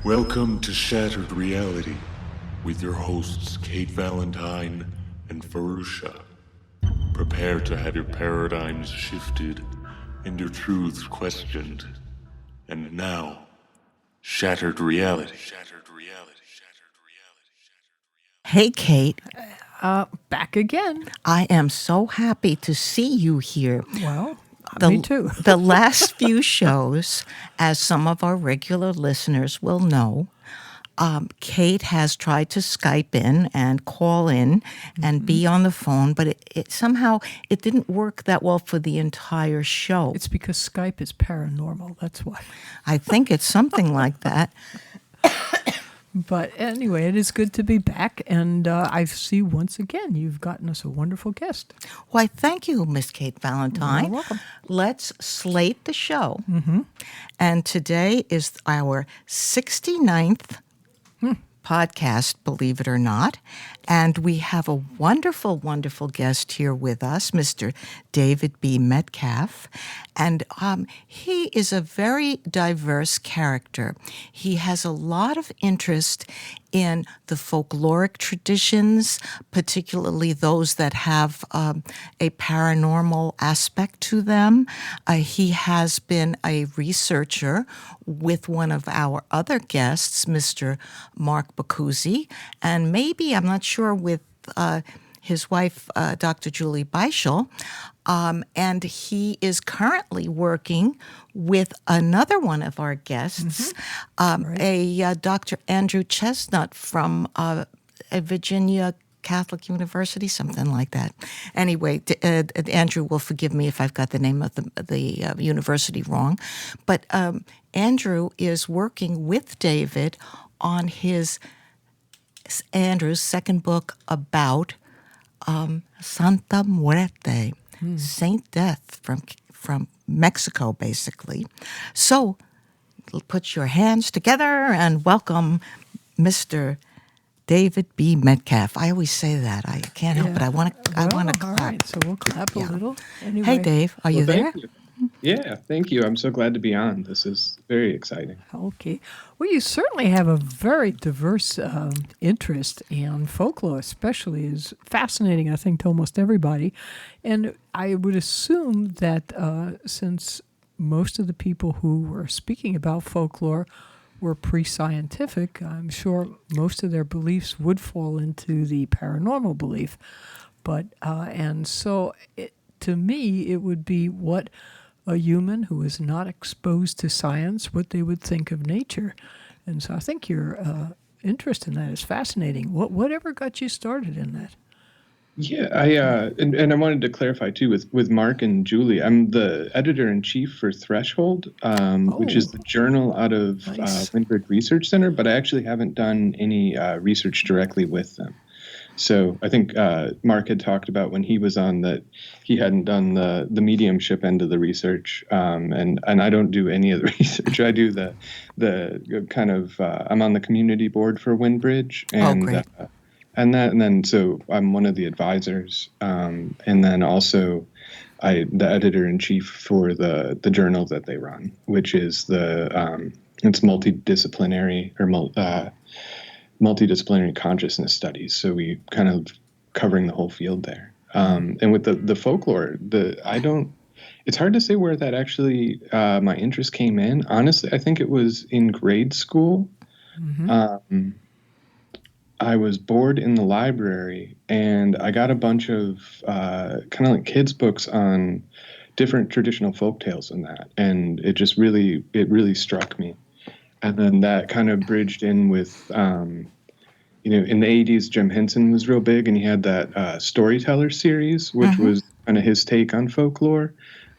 Welcome to Shattered Reality with your hosts Kate Valentine and Fahrusha. Prepare to have your paradigms shifted and your truths questioned. And now, Shattered Reality. Hey, Kate. Back again. I am so happy to see you here. Well, me too. The last few shows, as some of our regular listeners will know, Kate has tried to Skype in and call in and be on the phone, but it somehow it didn't work that well for the entire show. It's because Skype is paranormal. That's why. I think it's something like that. But anyway, it is good to be back, and I see once again you've gotten us a wonderful guest. Why, thank you, Miss Kate Valentine. You're welcome. Let's slate the show. And today is our 69th podcast, believe it or not. And we have a wonderful, wonderful guest here with us, Mr. David B. Metcalfe. And he is a very diverse character. He has a lot of interest in the folkloric traditions, particularly those that have a paranormal aspect to them. He has been a researcher with one of our other guests, Mr. Mark Bacuzzi, and maybe, I'm not sure, with his wife, Dr. Julie Beischel. And he is currently working with another one of our guests, a Dr. Andrew Chestnut from a Virginia Catholic University, something like that. Anyway, Andrew will forgive me if I've got the name of the university wrong. But Andrew is working with David on Andrew's second book about Santa Muerte, Saint Death from Mexico, basically. So put your hands together and welcome Mr. David B. Metcalfe. I always say that. I can't help it. I want to clap. All right, so we'll clap a little. Anyway. Hey, Dave, are you there? Thank you. Yeah, thank you. I'm so glad to be on. This is very exciting. Okay. Well, you certainly have a very diverse interest in folklore, especially is fascinating, I think, to almost everybody. And I would assume that since most of the people who were speaking about folklore were pre-scientific, I'm sure most of their beliefs would fall into the paranormal belief. But and so to me, it would be what a human who is not exposed to science, what they would think of nature. And so I think your interest in that is fascinating. Whatever got you started in that? Yeah, and I wanted to clarify too with Mark and Julie. I'm the editor-in-chief for Threshold, which is the journal out of Nice. Windbridge Research Center, but I actually haven't done any research directly with them. So I think Mark had talked about when he was on that he hadn't done the mediumship end of the research, and I don't do any of the research. I do the kind of I'm on the community board for Windbridge, and great. and then so I'm one of the advisors, and then also the editor in chief for the journal that they run, which is it's multidisciplinary or multidisciplinary consciousness studies. So we kind of covering the whole field there. And with the folklore, it's hard to say where that actually, my interest came in. Honestly, I think it was in grade school. I was bored in the library and I got a bunch of kind of like kids' books on different traditional folktales and that. And it really struck me. And then that kind of bridged in with, in the 80s, Jim Henson was real big, and he had that Storyteller series, which was kind of his take on folklore,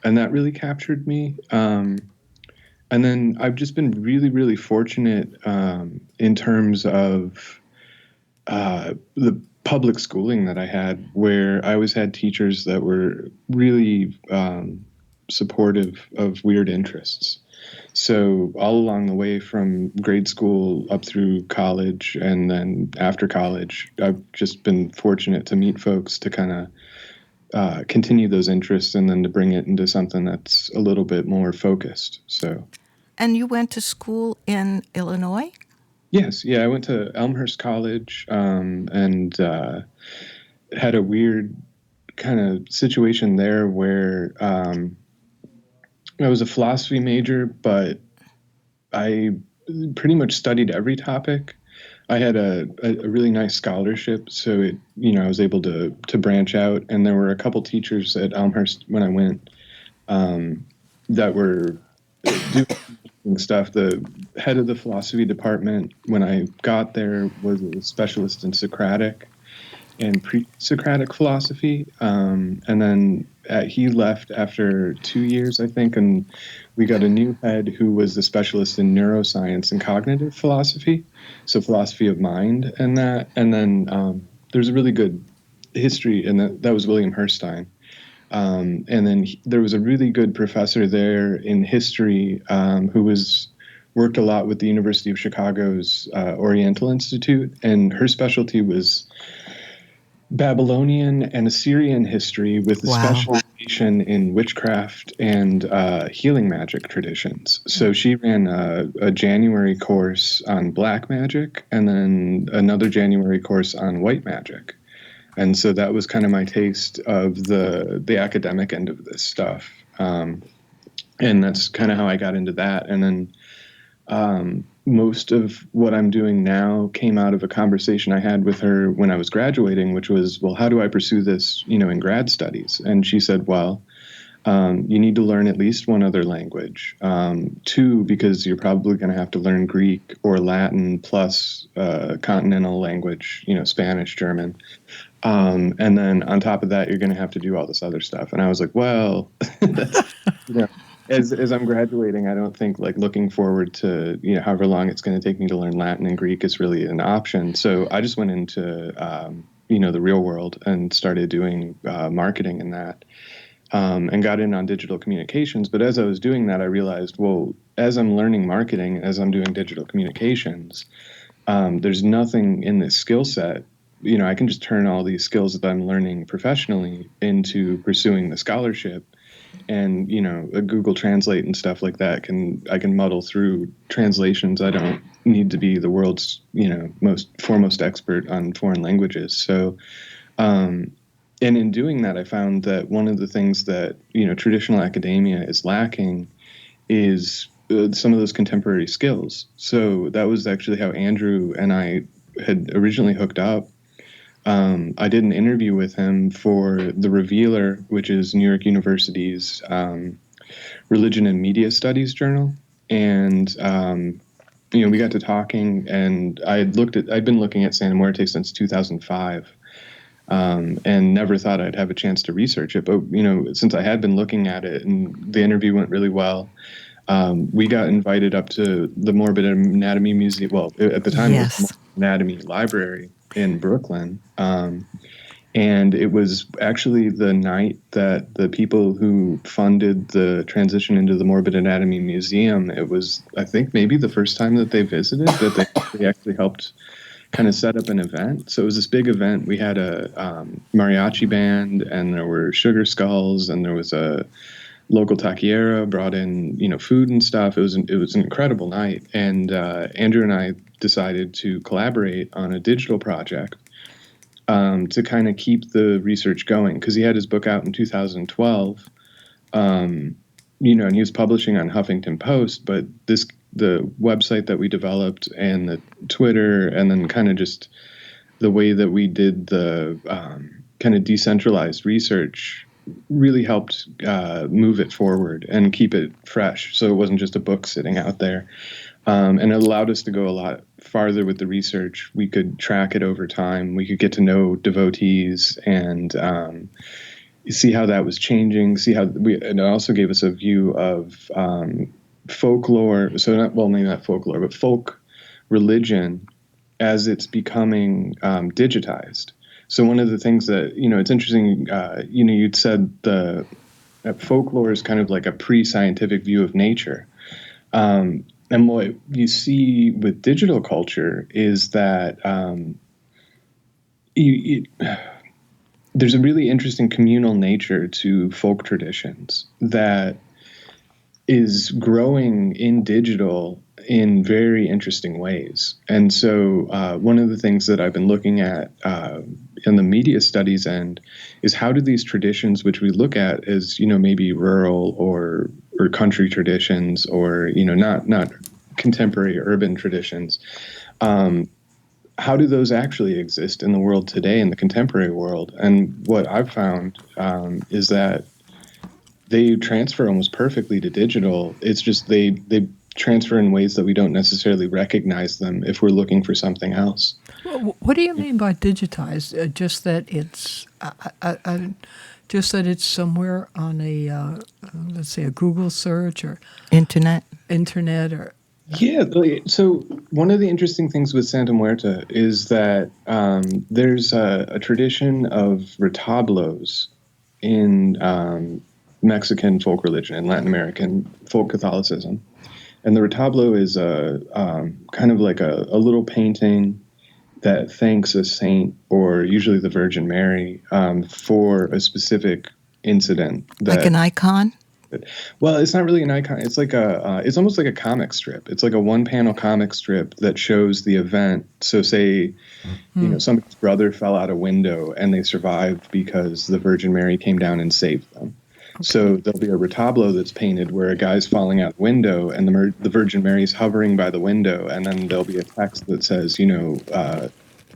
and that really captured me. And then I've just been really, really fortunate in terms of the public schooling that I had, where I always had teachers that were really supportive of weird interests. So all along the way from grade school up through college and then after college, I've just been fortunate to meet folks to kind of continue those interests and then to bring it into something that's a little bit more focused. So. And you went to school in Illinois? Yes, yeah, I went to Elmhurst College, and had a weird kind of situation there where I was a philosophy major, but I pretty much studied every topic. I had a really nice scholarship, so I was able to branch out, and there were a couple teachers at Elmhurst when I went that were doing stuff. The head of the philosophy department when I got there was a specialist in Socratic and pre-Socratic philosophy, and then he left after 2 years, I think, and we got a new head who was the specialist in neuroscience and cognitive philosophy, so philosophy of mind and that. And then there's a really good history, and that was William Herstein. And then there was a really good professor there in history who worked a lot with the University of Chicago's Oriental Institute, and her specialty was Babylonian and Assyrian history with a Wow. specialization in witchcraft and healing magic traditions. So she ran a January course on black magic and then another January course on white magic. And so that was kind of my taste of the academic end of this stuff. And that's kind of how I got into that. And then most of what I'm doing now came out of a conversation I had with her when I was graduating, which was, well, how do I pursue this, in grad studies? And she said, well, you need to learn at least one other language. Two, because you're probably going to have to learn Greek or Latin plus continental language, Spanish, German. And then on top of that, you're going to have to do all this other stuff. And I was like, well, as I'm graduating, I don't think like looking forward to, however long it's going to take me to learn Latin and Greek is really an option. So I just went into, the real world and started doing marketing in that. And got in on digital communications. But as I was doing that, I realized, well, as I'm learning marketing, as I'm doing digital communications, there's nothing in this skill set. I can just turn all these skills that I'm learning professionally into pursuing the scholarship. And, a Google Translate and stuff like that I can muddle through translations. I don't need to be the world's, foremost expert on foreign languages. So, and in doing that, I found that one of the things that, traditional academia is lacking is some of those contemporary skills. So that was actually how Andrew and I had originally hooked up. I did an interview with him for The Revealer, which is New York University's Religion and Media Studies journal. And, we got to talking, and I'd been looking at Santa Muerte since 2005. And never thought I'd have a chance to research it. But, since I had been looking at it and the interview went really well, we got invited up to the Morbid Anatomy Museum. Well, at the time, Yes. it was the Morbid Anatomy Library in Brooklyn. And it was actually the night that the people who funded the transition into the Morbid Anatomy Museum, it was, I think, maybe the first time that they visited, that they actually helped kind of set up an event. So it was this big event. We had a mariachi band, and there were sugar skulls, and there was a local taqueria brought in, food and stuff. It was an incredible night. And Andrew and I decided to collaborate on a digital project to kind of keep the research going, because he had his book out in 2012, and he was publishing on Huffington Post, but the website that we developed and the Twitter, and then kind of just the way that we did the kind of decentralized research really helped move it forward and keep it fresh. So it wasn't just a book sitting out there. And it allowed us to go a lot farther with the research. We could track it over time. We could get to know devotees and see how that was changing, and it also gave us a view of folklore. So maybe not folklore, but folk religion as it's becoming digitized. So one of the things that, it's interesting, you'd said that folklore is kind of like a pre-scientific view of nature. And what you see with digital culture is that there's a really interesting communal nature to folk traditions that is growing in digital in very interesting ways. And so one of the things that I've been looking at in the media studies end is how do these traditions, which we look at as, maybe rural or country traditions, or, not contemporary urban traditions, how do those actually exist in the world today, in the contemporary world? And what I've found is that they transfer almost perfectly to digital. It's just they transfer in ways that we don't necessarily recognize them if we're looking for something else. Well, what do you mean by digitized? Just that it's somewhere on a let's say a Google search or Internet. or Yeah. So one of the interesting things with Santa Muerte is that there's a tradition of retablos in Mexican folk religion and Latin American folk Catholicism. And the retablo is kind of like a little painting that thanks a saint, or usually the Virgin Mary, for a specific incident. Like an icon? Well, it's not really an icon. It's like it's almost like a comic strip. It's like a one-panel comic strip that shows the event. So say, somebody's brother fell out a window and they survived because the Virgin Mary came down and saved them. Okay. So there'll be a retablo that's painted where a guy's falling out the window and the Virgin Mary's hovering by the window, and then there'll be a text that says,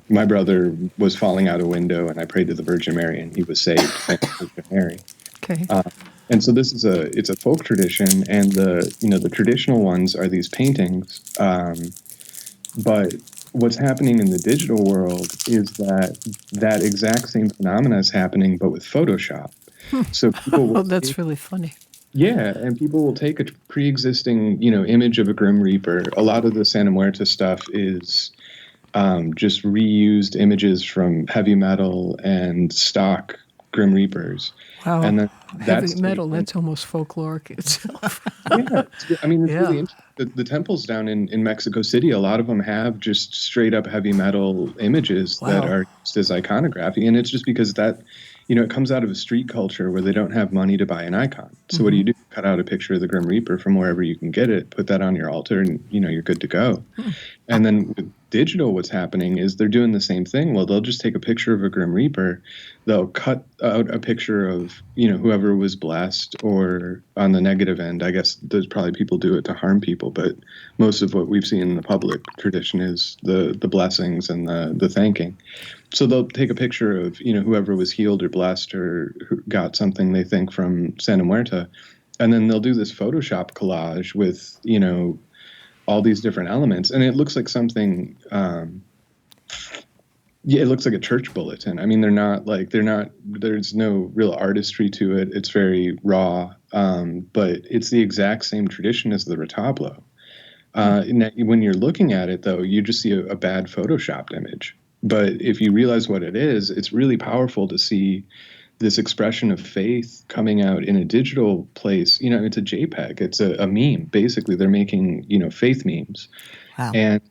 my brother was falling out a window and I prayed to the Virgin Mary and he was saved. Thanks to the Virgin Mary. Okay. And so this is it's a folk tradition, and the traditional ones are these paintings. But what's happening in the digital world is that exact same phenomena is happening, but with Photoshop. So people will that's really funny. Yeah, and people will take a pre-existing, image of a Grim Reaper. A lot of the Santa Muerte stuff is just reused images from heavy metal and stock Grim Reapers. Wow. And then heavy metal, that's almost folkloric itself. Yeah. I mean, it's really interesting. The temples down in Mexico City, a lot of them have just straight up heavy metal images that are used as iconography. And it's just because that, it comes out of a street culture where they don't have money to buy an icon. So what do? Cut out a picture of the Grim Reaper from wherever you can get it, put that on your altar, and, you're good to go. And then with digital, what's happening is they're doing the same thing. Well, they'll just take a picture of a Grim Reaper. They'll cut out a picture of, whoever was blessed, or on the negative end, I guess there's probably people do it to harm people, but most of what we've seen in the public tradition is the blessings and the thanking. So they'll take a picture of, whoever was healed or blessed or who got something they think from Santa Muerte. And then they'll do this Photoshop collage with, all these different elements. And it looks like something, it looks like a church bulletin. I mean, there's no real artistry to it. It's very raw, but it's the exact same tradition as the retablo. When you're looking at it, though, you just see a bad Photoshopped image. But if you realize what it is, it's really powerful to see this expression of faith coming out in a digital place. It's a JPEG. It's a meme. Basically, they're making, faith memes. Wow. And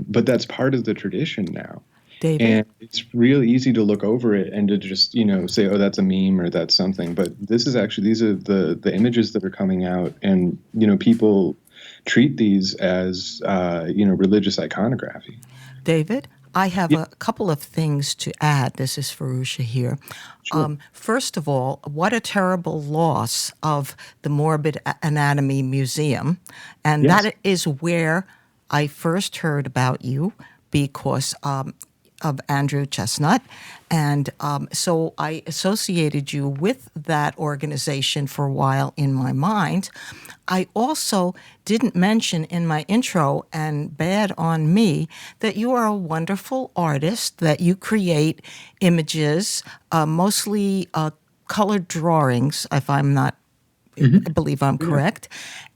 but that's part of the tradition now. David. And it's really easy to look over it and to just, say, oh, that's a meme or that's something. But these are the images that are coming out, and, people treat these as, religious iconography. David, I have a couple of things to add. This is Fahrusha here. Sure. First of all, what a terrible loss of the Morbid Anatomy Museum. And that is where I first heard about you, because of Andrew Chestnut. And so I associated you with that organization for a while in my mind. I also didn't mention in my intro, and bad on me, that you are a wonderful artist, that you create images, mostly colored drawings, if I'm not, I believe I'm correct.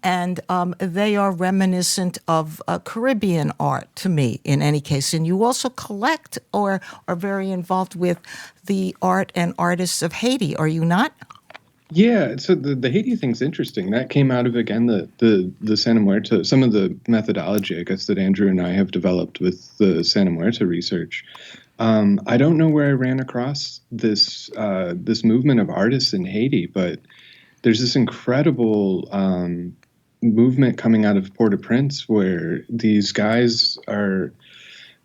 And they are reminiscent of Caribbean art to me, in any case. And you also collect or are very involved with the art and artists of Haiti, are you not? Yeah, so the Haiti thing's interesting. That came out of, again, the Santa Muerte, some of the methodology, I guess, that Andrew and I have developed with the Santa Muerte research. I don't know where I ran across this movement of artists in Haiti, but there's this incredible movement coming out of Port-au-Prince where these guys are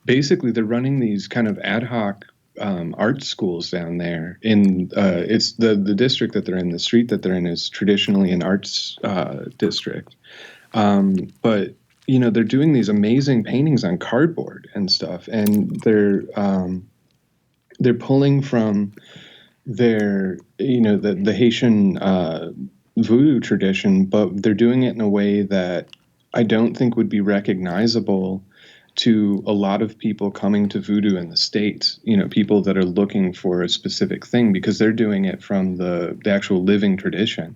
basically they're running these kind of ad hoc art schools down there. In it's the district that they're in, the street that they're in is traditionally an arts district, but they're doing these amazing paintings on cardboard and stuff, and they're pulling from their the Haitian voodoo tradition, but they're doing it in a way that I don't think would be recognizable to a lot of people coming to voodoo in the States, people that are looking for a specific thing, because they're doing it from the actual living tradition.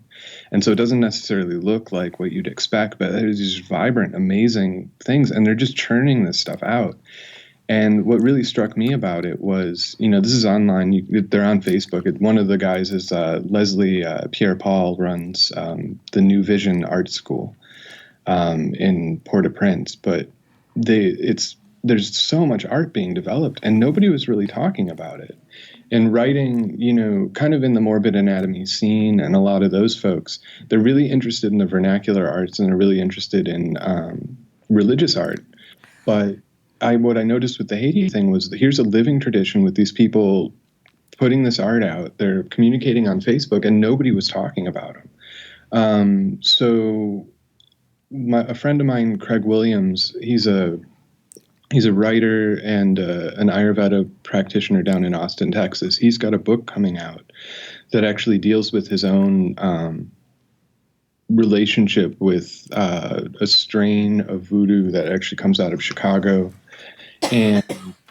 And so it doesn't necessarily look like what you'd expect, but there's these vibrant, amazing things, and they're just churning this stuff out. And what really struck me about it was, this is online. They're on Facebook. One of the guys is Leslie Pierre-Paul runs the New Vision Art School in Port-au-Prince. But there's so much art being developed, and nobody was really talking about it. And writing, kind of in the morbid anatomy scene, and a lot of those folks, they're really interested in the vernacular arts, and they're really interested in religious art. But what I noticed with the Haiti thing was that here's a living tradition with these people putting this art out. They're communicating on Facebook, and nobody was talking about them. So a friend of mine, Craig Williams, he's a writer and an Ayurveda practitioner down in Austin, Texas. He's got a book coming out that actually deals with his own relationship with a strain of voodoo that actually comes out of Chicago. And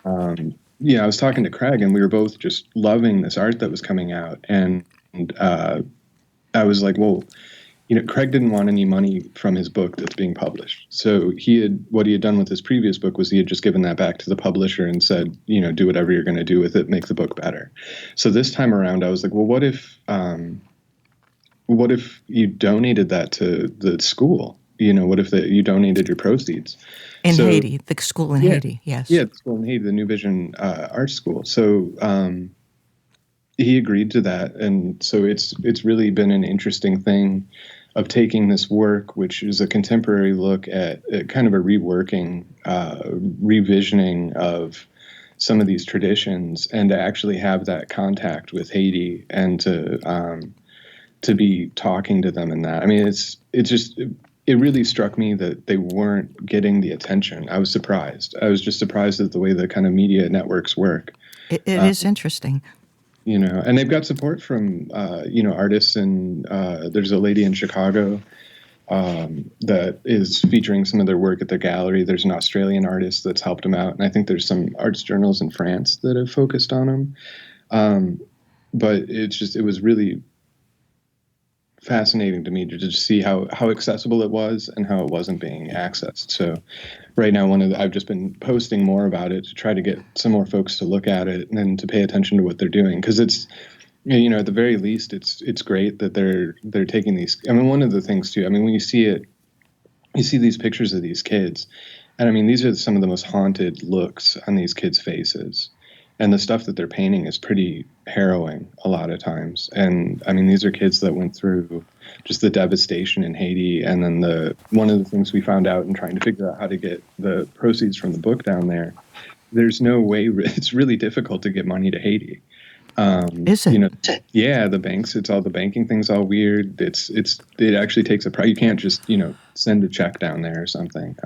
I was talking to Craig, and we were both just loving this art that was coming out. And I was like, well, Craig didn't want any money from his book that's being published. So what he had done with his previous book was he had just given that back to the publisher and said, do whatever you're going to do with it, make the book better. So this time around, I was like, well, what if you donated that to the school? What if you donated your proceeds? In Haiti, the school in Haiti, yes. Yeah, the school in Haiti, the New Vision Art School. So he agreed to that. And so it's really been an interesting thing of taking this work, which is a contemporary look at kind of a reworking, revisioning of some of these traditions, and to actually have that contact with Haiti and to be talking to them in that. I mean, it really struck me that they weren't getting the attention. I was surprised. I was just surprised at the way the kind of media networks work. It is interesting. And they've got support from, artists, and there's a lady in Chicago that is featuring some of their work at their gallery. There's an Australian artist that's helped them out, and I think there's some arts journals in France that have focused on them. But it was really fascinating to me to just see how accessible it was and how it wasn't being accessed. So right now, I've just been posting more about it to try to get some more folks to look at it and to pay attention to what they're doing. Because it's, at the very least, it's great that they're taking these. I mean, one of the things too, when you see it, you see these pictures of these kids, and these are some of the most haunted looks on these kids' faces. And the stuff that they're painting is pretty harrowing a lot of times. And these are kids that went through just the devastation in Haiti. And then one of the things we found out in trying to figure out how to get the proceeds from the book down there, there's no way, it's really difficult to get money to Haiti. Is it? Yeah, the banks, it's all the banking thing's all weird. It actually takes a price. You can't just, send a check down there or something.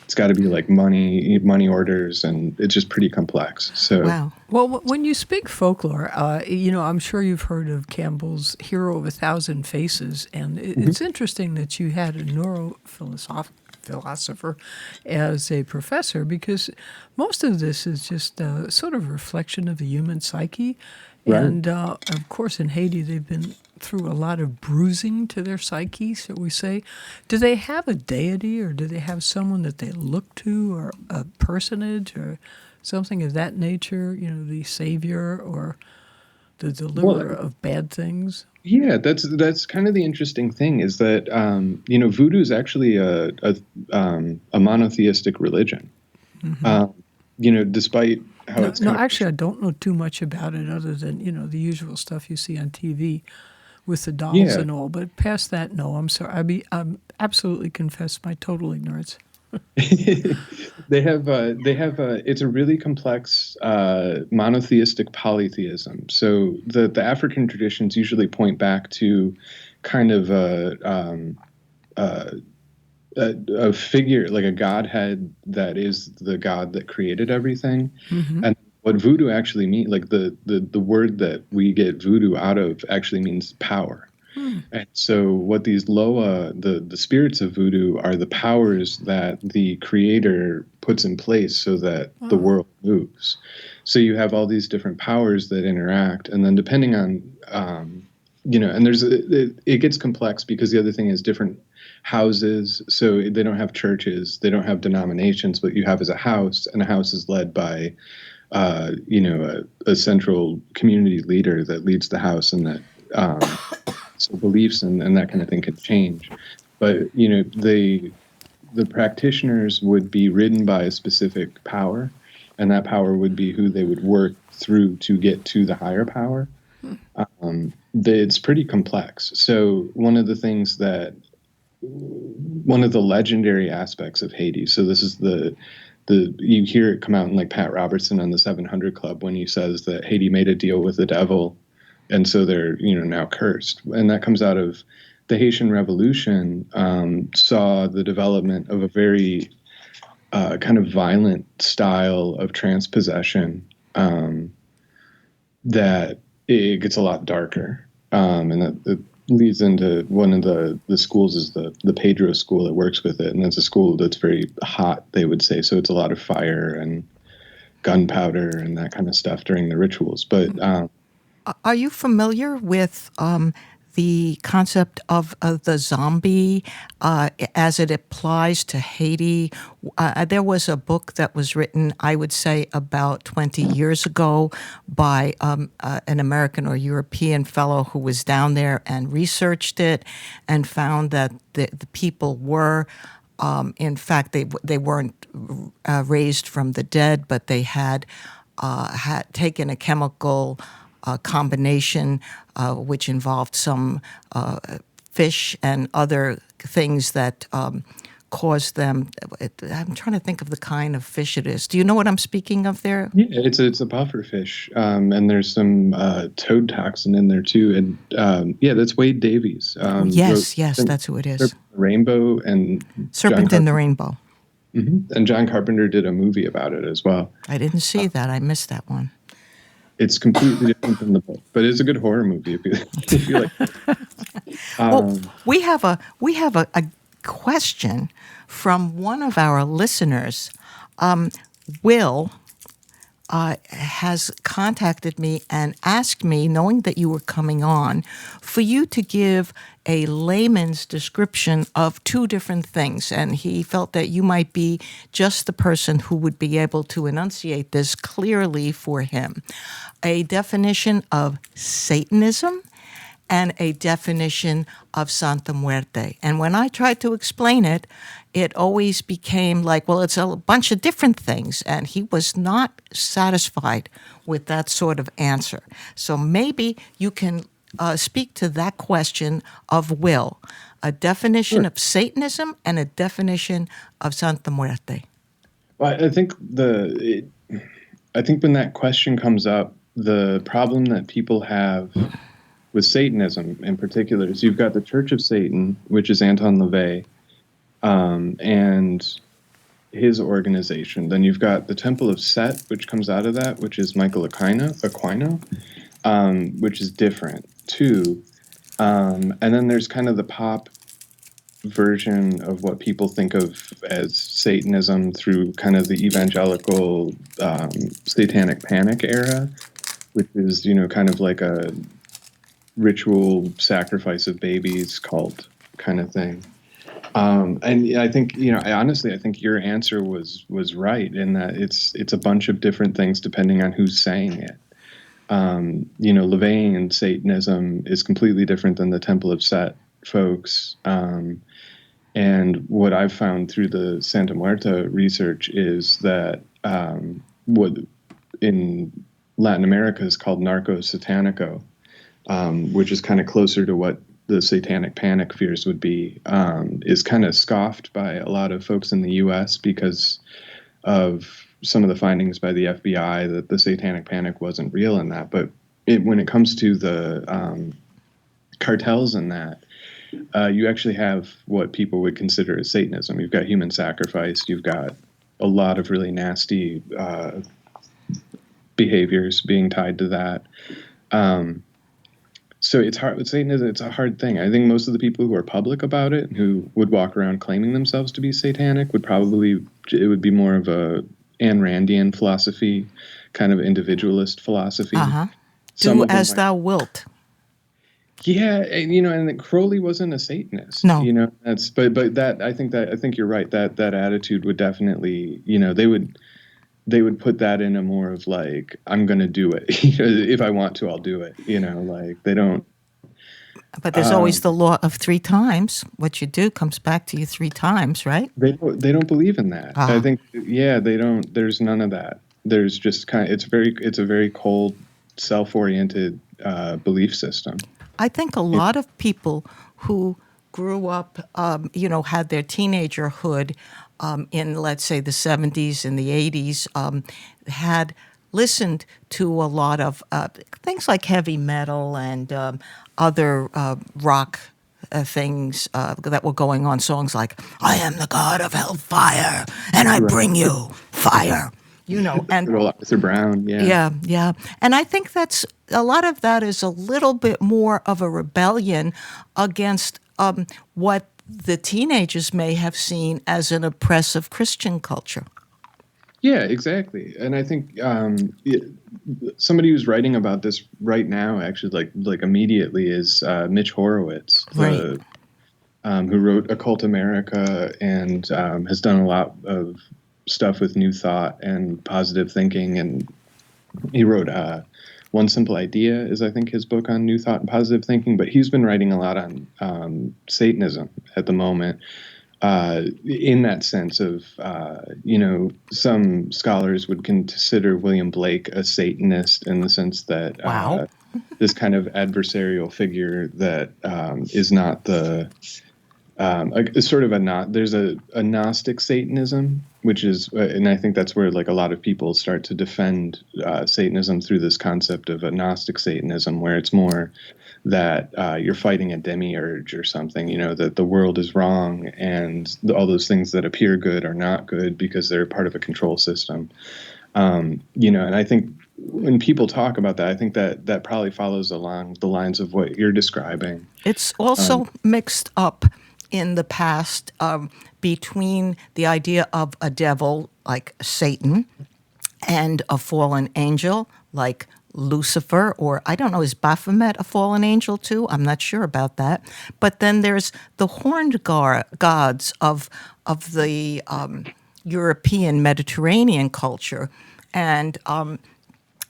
It's got to be like money orders, and it's just pretty complex. So, wow. Well, when you speak folklore, I'm sure you've heard of Campbell's Hero of a Thousand Faces, and it's interesting that you had a neurophilosopher as a professor, because most of this is just sort of a reflection of the human psyche. Right. And, of course, in Haiti, they've been through a lot of bruising to their psyche, shall we say. Do they have a deity, or do they have someone that they look to, or a personage, or something of that nature, the savior or the deliverer of bad things? Yeah, that's kind of the interesting thing, is that, voodoo is actually a monotheistic religion. Mm-hmm. Despite how it's... No, actually, I don't know too much about it other than, the usual stuff you see on TV with the dolls Yeah. and all. But past that, no, I'm sorry. I'm absolutely confess my total ignorance. They have it's a really complex monotheistic polytheism. So the African traditions usually point back to kind of a figure, like a godhead that is the god that created everything. And what voodoo actually means, like the word that we get voodoo out of actually means power. And so what these Loa, the spirits of voodoo, are the powers that the creator puts in place so that the world moves. So you have all these different powers that interact, and then depending on and it gets complex because the other thing is different houses. So they don't have churches, they don't have denominations. What you have is a house, and a house is led by a central community leader that leads the house, and that so beliefs and that kind of thing can change. But the practitioners would be ridden by a specific power, and that power would be who they would work through to get to the higher power. It's pretty complex. So one of the legendary aspects of Haiti, so this is you hear it come out in like Pat Robertson on the 700 Club when he says that Haiti made a deal with the devil, and so they're now cursed. And that comes out of the Haitian Revolution. Saw the development of a very kind of violent style of transpossession that it gets a lot darker, and that it leads into one of the schools is the Pedro school that works with it, and that's a school that's very hot, they would say. So it's a lot of fire and gunpowder and that kind of stuff during the rituals. But Are you familiar with the concept of the zombie as it applies to Haiti? There was a book that was written, I would say, about 20 years ago by an American or European fellow who was down there and researched it and found that the people were, in fact, they weren't raised from the dead, but they had taken a chemical combination which involved some fish and other things that caused them. I'm trying to think of the kind of fish it is. Do you know what I'm speaking of there? yeah, it's a puffer fish, and there's some toad toxin in there too. And that's Wade Davies. Yes, that's who it is. Rainbow and Serpent in the Rainbow. And John Carpenter did a movie about it as well. I didn't see that. I missed that one. It's completely different than the book, but it's a good horror movie if you like. Well, we have a question from one of our listeners. Will has contacted me and asked me, knowing that you were coming on, for you to give a layman's description of two different things. And he felt that you might be just the person who would be able to enunciate this clearly for him. A definition of Satanism and a definition of Santa Muerte. And when I tried to explain it, it always became like, well, it's a bunch of different things. And he was not satisfied with that sort of answer. So maybe you can speak to that question of Will, a definition of Satanism and a definition of Santa Muerte. Well, I think when that question comes up, the problem that people have with Satanism in particular is you've got the Church of Satan, which is Anton LaVey, and his organization. Then you've got the Temple of Set, which comes out of that, which is Michael Aquino, which is different too. And then there's kind of the pop version of what people think of as Satanism through kind of the evangelical satanic panic era, which is, kind of like a ritual sacrifice of babies cult kind of thing. And I think, I think your answer was right in that it's a bunch of different things depending on who's saying it. LaVeyan Satanism is completely different than the Temple of Set folks. And what I've found through the Santa Muerte research is that what in Latin America is called narco satanico. which is kind of closer to what the satanic panic fears would be, is kind of scoffed by a lot of folks in the U.S. because of some of the findings by the FBI that the satanic panic wasn't real in that. But when it comes to the cartels and that, you actually have what people would consider as Satanism. You've got human sacrifice. You've got a lot of really nasty behaviors being tied to that. So it's hard with Satanism. It's a hard thing. I think most of the people who are public about it, who would walk around claiming themselves to be satanic, it would be more of a Ayn Randian philosophy, kind of individualist philosophy. Do as thou wilt. Yeah, and, and that Crowley wasn't a Satanist. No. But I think you're right. That attitude would definitely, they would put that in a more of like, I'm going to do it. If I want to, I'll do it. Like they don't. But there's always the law of 3 times. What you do comes back to you 3 times, right? They don't believe in that. I think, they don't. There's none of that. There's just it's a very cold, self-oriented belief system. I think a lot of people who grew up, had their teenagerhood in, let's say, the 70s and the 80s, had listened to a lot of things like heavy metal and other rock things that were going on, songs like, I am the god of hellfire, and I bring you fire. And Arthur Brown, yeah, and I think that's a lot of that is a little bit more of a rebellion against what the teenagers may have seen as an oppressive Christian culture. Yeah, exactly. And I think somebody who's writing about this right now, actually, like immediately, is Mitch Horowitz, right. Who wrote Occult America and has done a lot of stuff with New Thought and positive thinking. And he wrote One Simple Idea is, I think, his book on New Thought and positive thinking. But he's been writing a lot on Satanism at the moment. In that sense of, some scholars would consider William Blake a Satanist in the sense that this kind of adversarial figure that is not the sort of there's a Gnostic Satanism, which is, and I think that's where like a lot of people start to defend Satanism through this concept of a Gnostic Satanism, where it's more that you're fighting a demiurge or something, that the world is wrong and all those things that appear good are not good because they're part of a control system. And I think when people talk about that, I think that probably follows along the lines of what you're describing. It's also mixed up in the past between the idea of a devil like Satan and a fallen angel like Lucifer, or I don't know, is Baphomet a fallen angel too? I'm not sure about that. But then there's the horned gods of the European Mediterranean culture, and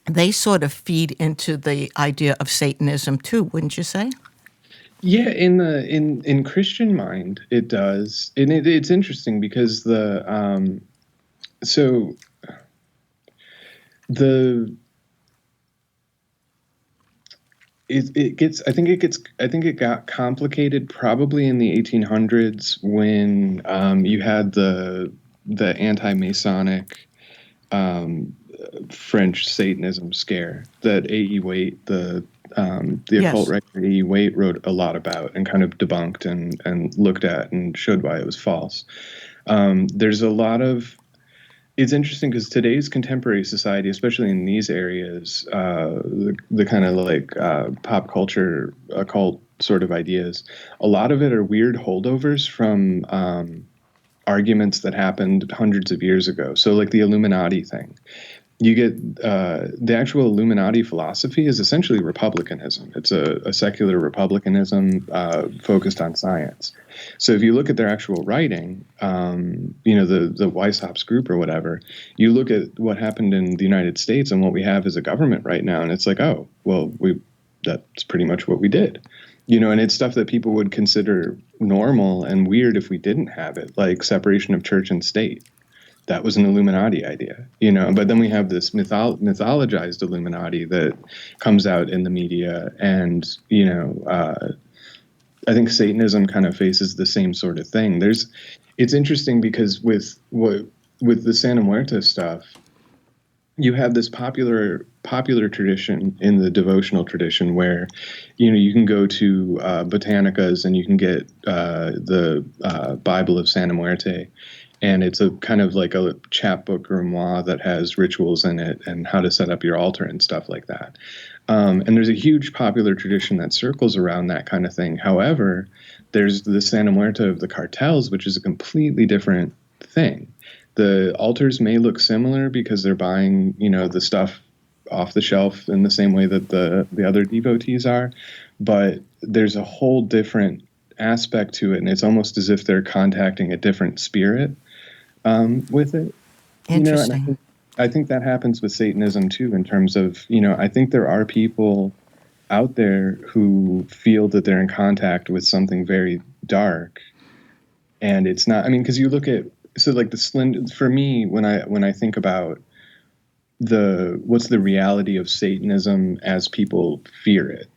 they sort of feed into the idea of Satanism too, wouldn't you say? Yeah, in Christian mind, it does, and it's interesting because it got complicated probably in the 1800s when you had the anti-Masonic French Satanism scare that A.E. Waite, the occult writer A.E. Waite, wrote a lot about and kind of debunked and looked at and showed why it was false. There's a lot of, it's interesting because today's contemporary society, especially in these areas, the kind of like pop culture, occult sort of ideas, a lot of it are weird holdovers from arguments that happened hundreds of years ago. So like the Illuminati thing. You get the actual Illuminati philosophy is essentially republicanism. It's a secular republicanism focused on science. So if you look at their actual writing, the Weishaupt's group or whatever, you look at what happened in the United States and what we have as a government right now, and it's like, oh, well, that's pretty much what we did. And it's stuff that people would consider normal and weird if we didn't have it, like separation of church and state. that was an Illuminati idea, but then we have this mythologized Illuminati that comes out in the media, and I think Satanism kind of faces the same sort of thing. It's interesting because with the Santa Muerte stuff, you have this popular tradition in the devotional tradition where, you can go to botanicas and you can get the Bible of Santa Muerte, and it's a kind of like a chapbook grimoire that has rituals in it and how to set up your altar and stuff like that. And there's a huge popular tradition that circles around that kind of thing. However, there's the Santa Muerte of the cartels, which is a completely different thing. The altars may look similar because they're buying, the stuff off the shelf in the same way that the other devotees are, but there's a whole different aspect to it, and it's almost as if they're contacting a different spirit with it. Interesting. And I think that happens with Satanism too, in terms of, I think there are people out there who feel that they're in contact with something very dark, and it's not. I mean, because you look at like the Slender. For me, when I think about what's the reality of Satanism as people fear it,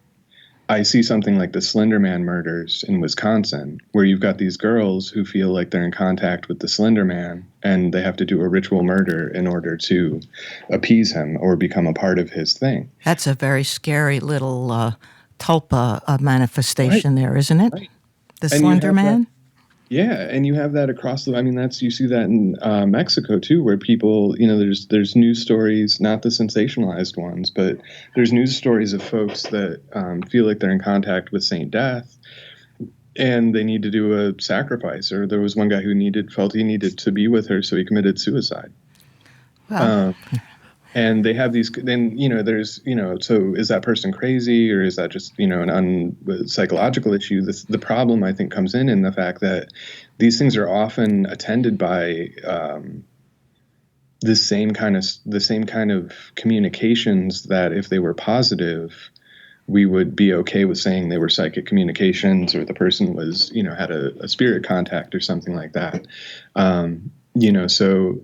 I see something like the Slender Man murders in Wisconsin, where you've got these girls who feel like they're in contact with the Slender Man, and they have to do a ritual murder in order to appease him or become a part of his thing. That's a very scary little tulpa manifestation there, isn't it? Right. The Slender Man? Yeah, and you have that across you see that in Mexico too, where people, there's news stories, not the sensationalized ones, but there's news stories of folks that feel like they're in contact with Saint Death, and they need to do a sacrifice. Or there was one guy who felt he needed to be with her, so he committed suicide. Wow. And they have these, then, there's, so is that person crazy, or is that just, an psychological issue? The problem, I think, comes in the fact that these things are often attended by the same kind of communications that, if they were positive, we would be okay with saying they were psychic communications, or the person was, had a spirit contact or something like that. So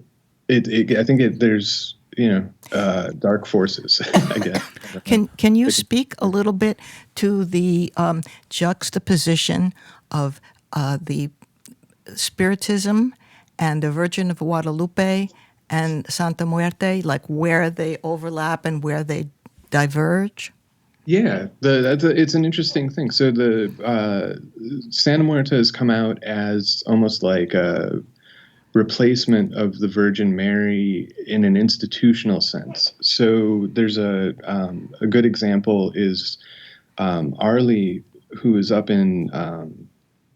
I think there's, dark forces, I guess. Can you speak a little bit to the juxtaposition of the Spiritism and the Virgin of Guadalupe and Santa Muerte, like where they overlap and where they diverge? Yeah, it's an interesting thing. So the Santa Muerte has come out as almost like a replacement of the Virgin Mary in an institutional sense. So there's a good example is Arlie, who is up in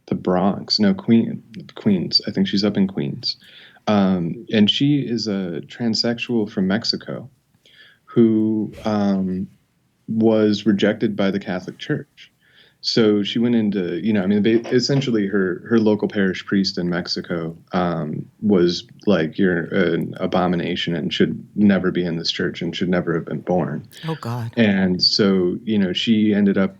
the Bronx, Queens. I think she's up in Queens, and she is a transsexual from Mexico who was rejected by the Catholic Church. So she went into, essentially her local parish priest in Mexico was like, you're an abomination and should never be in this church and should never have been born. Oh, God. And so, she ended up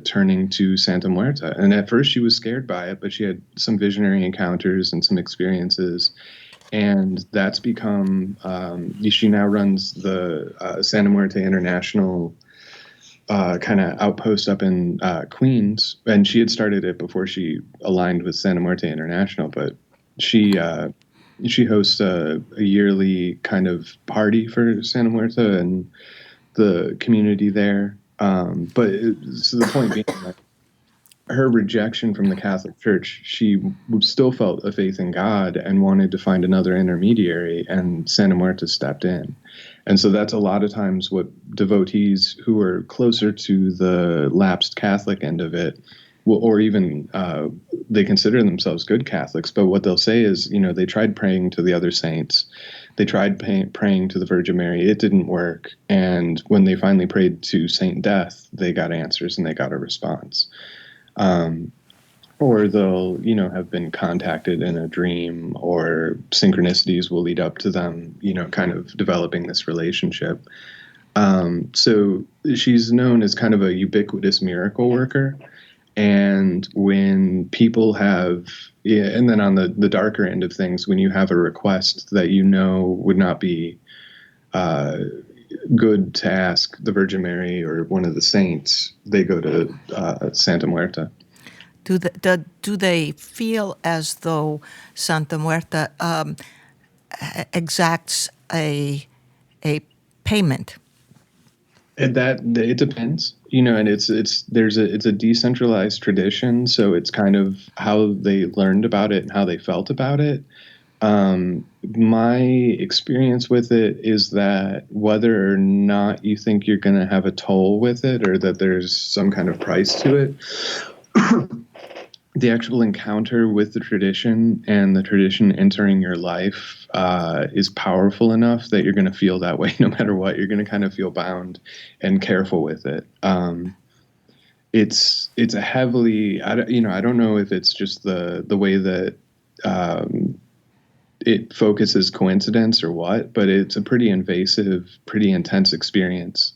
turning to Santa Muerte. And at first she was scared by it, but she had some visionary encounters and some experiences. And that's become, she now runs the Santa Muerte International kind of outpost up in Queens, and she had started it before she aligned with Santa Muerte International. But she hosts a yearly kind of party for Santa Muerte and the community there. So the point being that her rejection from the Catholic Church, she still felt a faith in God and wanted to find another intermediary, and Santa Muerte stepped in. And so that's a lot of times what devotees who are closer to the lapsed Catholic end of it, or even they consider themselves good Catholics, but what they'll say is, they tried praying to the other saints. They tried praying to the Virgin Mary. It didn't work. And when they finally prayed to Saint Death, they got answers and they got a response. Or they'll, have been contacted in a dream, or synchronicities will lead up to them, kind of developing this relationship. So she's known as kind of a ubiquitous miracle worker. And when people have, yeah, and then on the darker end of things, when you have a request that you know would not be good to ask the Virgin Mary or one of the saints, they go to Santa Muerte. Do they feel as though Santa Muerte exacts a payment? And that it depends, you know, and it's a decentralized tradition, so it's kind of how they learned about it and how they felt about it. My experience with it is that whether or not you think you're going to have a toll with it or that there's some kind of price to it, the actual encounter with the tradition and the tradition entering your life is powerful enough that you're going to feel that way no matter what. You're going to kind of feel bound and careful with it. It's a heavily, I don't know if it's just the way that it focuses coincidence or what, but it's a pretty invasive, pretty intense experience.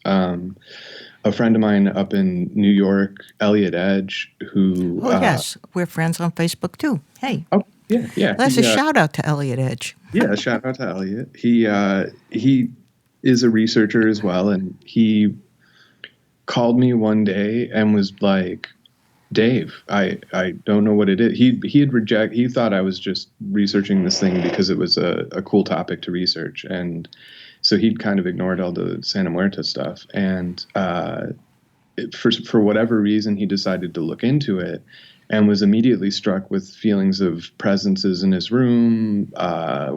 A friend of mine up in New York, Elliot Edge, who... Oh, yes. We're friends on Facebook, too. Hey. Oh, yeah. That's a shout-out to Elliot Edge. Yeah, shout out to Elliot. He is a researcher as well, and he called me one day and was like, Dave, I don't know what it is. He thought I was just researching this thing because it was a cool topic to research, and so he'd kind of ignored all the Santa Muerte stuff. And for whatever reason, he decided to look into it and was immediately struck with feelings of presences in his room,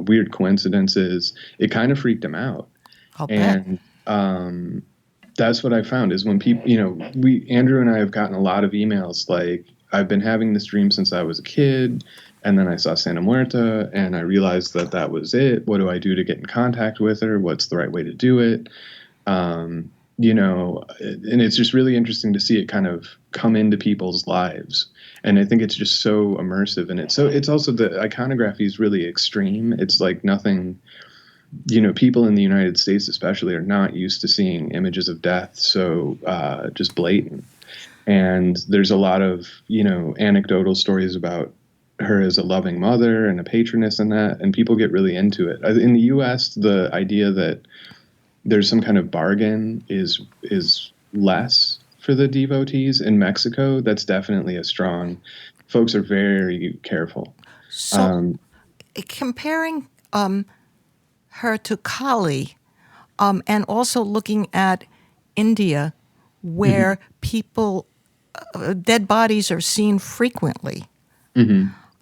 weird coincidences. It kind of freaked him out. I'll bet. And that's what I found is when people, Andrew and I have gotten a lot of emails like, I've been having this dream since I was a kid, and then I saw Santa Muerte, and I realized that was it. What do I do to get in contact with her? What's the right way to do it? And it's just really interesting to see it kind of come into people's lives. And I think it's just so immersive in it. So it's also the iconography is really extreme. It's like nothing... people in the United States especially are not used to seeing images of death so just blatant. And there's a lot of, anecdotal stories about her as a loving mother and a patroness and that, and people get really into it. In the U.S., the idea that there's some kind of bargain is less for the devotees. In Mexico, that's definitely a strong... Folks are very careful. So comparing... her to Kali, and also looking at India, where people, dead bodies are seen frequently,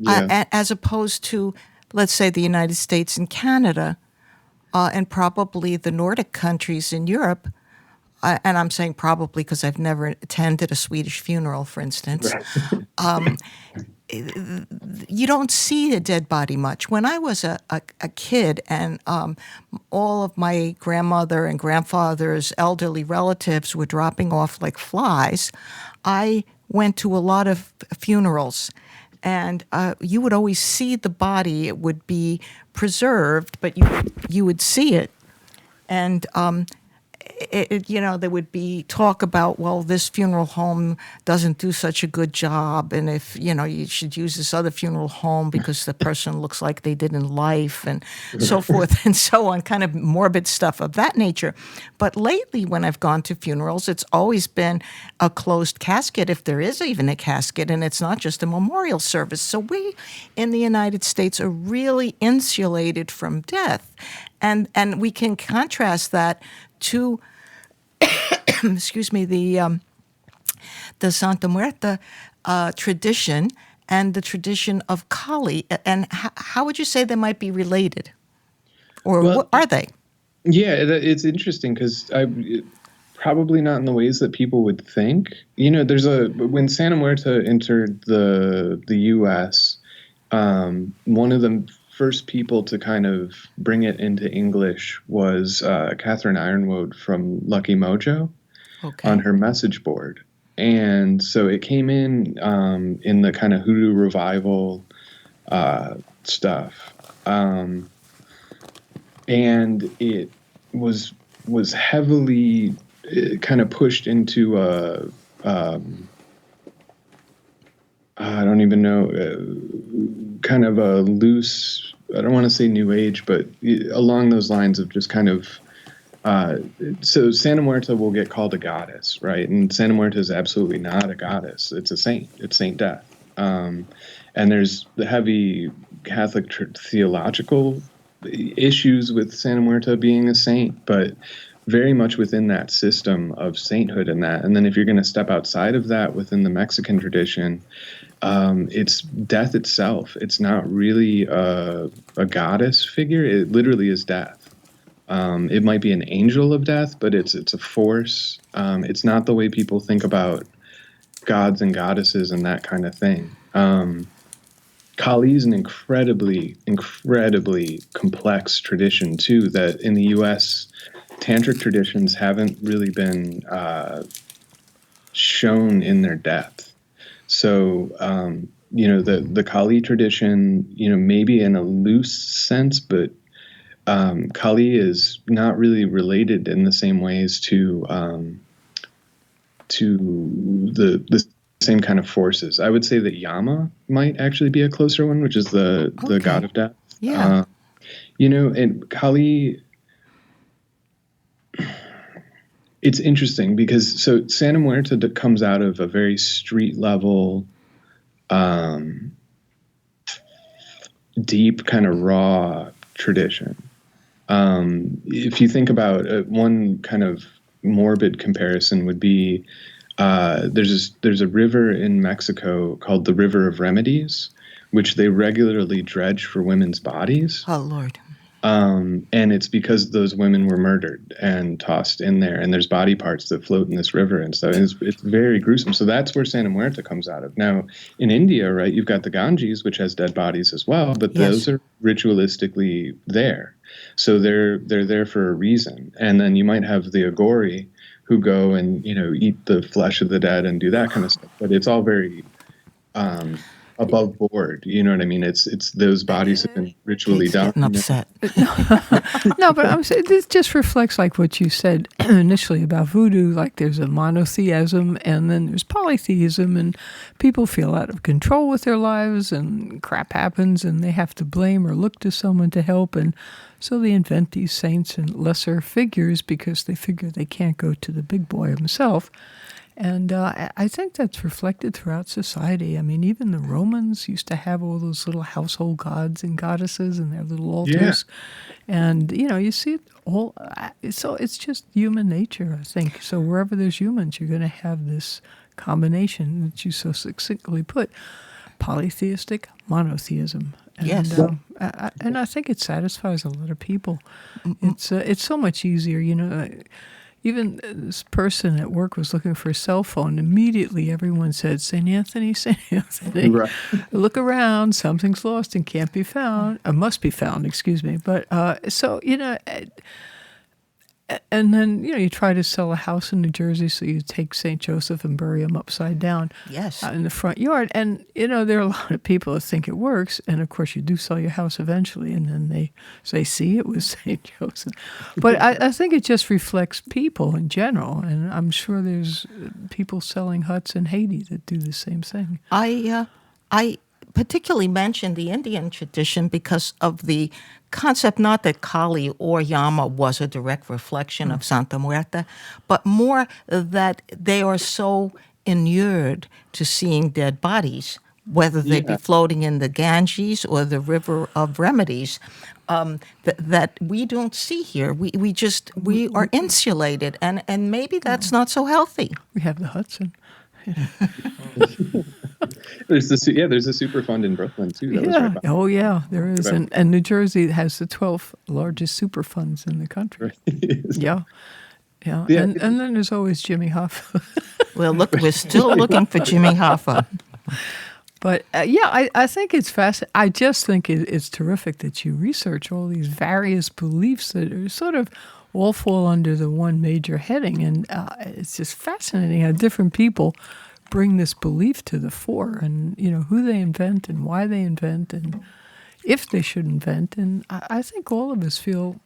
as opposed to, let's say, the United States and Canada, and probably the Nordic countries in Europe. And I'm saying probably because I've never attended a Swedish funeral, for instance. Right. You don't see a dead body much. When I was a kid and all of my grandmother and grandfather's elderly relatives were dropping off like flies, I went to a lot of funerals. And you would always see the body. It would be preserved, but you would see it. And there would be talk about, well, this funeral home doesn't do such a good job, and if, you should use this other funeral home because the person looks like they did in life, and so forth and so on, kind of morbid stuff of that nature. But lately, when I've gone to funerals, it's always been a closed casket, if there is even a casket, and it's not just a memorial service. So we in the United States are really insulated from death. And we can contrast that to, excuse me, the Santa Muerte tradition and the tradition of Kali. And how would you say they might be related? Or what are they? Yeah, it's interesting because probably not in the ways that people would think. When Santa Muerte entered the U.S., one of the first people to kind of bring it into English was Catherine Ironwood from Lucky Mojo on her message board. And so it came in the kind of hoodoo revival stuff. And it was heavily kind of pushed into I don't even know, kind of a loose, I don't want to say new age, but along those lines of just kind of, so Santa Muerte will get called a goddess, right? And Santa Muerte is absolutely not a goddess. It's a saint. It's Saint Death. And there's the heavy Catholic theological issues with Santa Muerte being a saint, but very much within that system of sainthood and that. And then if you're going to step outside of that within the Mexican tradition, it's death itself. It's not really a goddess figure. It literally is death. It might be an angel of death, but it's a force. It's not the way people think about gods and goddesses and that kind of thing. Kali is an incredibly, incredibly complex tradition too, that in the U.S., tantric traditions haven't really been shown in their depth. So, the Kali tradition, maybe in a loose sense, but Kali is not really related in the same ways to the same kind of forces. I would say that Yama might actually be a closer one, which is the god of death. Yeah. And Kali, it's interesting because Santa Muerte comes out of a very street level, deep kind of raw tradition. If you think about one kind of morbid comparison would be, there's a river in Mexico called the River of Remedies, which they regularly dredge for women's bodies. Oh, Lord. And it's because those women were murdered and tossed in there, and there's body parts that float in this river and stuff. And it's very gruesome. So that's where Santa Muerte comes out of. Now, in India, right, you've got the Ganges, which has dead bodies as well, but those are ritualistically there. So they're there for a reason. And then you might have the Agori, who go and, eat the flesh of the dead and do that kind of stuff. But it's all very above board. You know what I mean? It's those bodies have been ritually done. Getting upset. No, but I'm saying this just reflects like what you said initially about voodoo. Like there's a monotheism and then there's polytheism, and people feel out of control with their lives and crap happens and they have to blame or look to someone to help, and so they invent these saints and lesser figures because they figure they can't go to the big boy himself. And I think that's reflected throughout society. I mean, even the Romans used to have all those little household gods and goddesses and their little altars. Yeah. And, you see it all. So it's just human nature, I think. So wherever there's humans, you're going to have this combination that you so succinctly put, polytheistic monotheism. And, yes. And I think it satisfies a lot of people. It's so much easier, Even this person at work was looking for a cell phone. Immediately, everyone said, St. Anthony, St. Anthony. Right. Look around. Something's lost and can't be found. Must be found, excuse me. But and then, you try to sell a house in New Jersey, so you take St. Joseph and bury him upside down in the front yard. And, there are a lot of people that think it works. And, of course, you do sell your house eventually. And then they say, see, it was St. Joseph. But I think it just reflects people in general. And I'm sure there's people selling huts in Haiti that do the same thing. I particularly mentioned the Indian tradition because of the concept, not that Kali or Yama was a direct reflection of Santa Muerte, but more that they are so inured to seeing dead bodies, whether they be floating in the Ganges or the River of Remedies, that we don't see here. We are insulated, and maybe that's not so healthy. We have the Hudson. There's a super fund in Brooklyn too. There is, and New Jersey has the 12th largest super funds in the country. Yeah. And then there's always Jimmy Hoffa. Well, look, we're still looking for Jimmy Hoffa. But I think it's fascinating. I just think it's terrific that you research all these various beliefs that are sort of all fall under the one major heading, and it's just fascinating how different people bring this belief to the fore, and who they invent and why they invent and if they should invent. And I think all of us feel,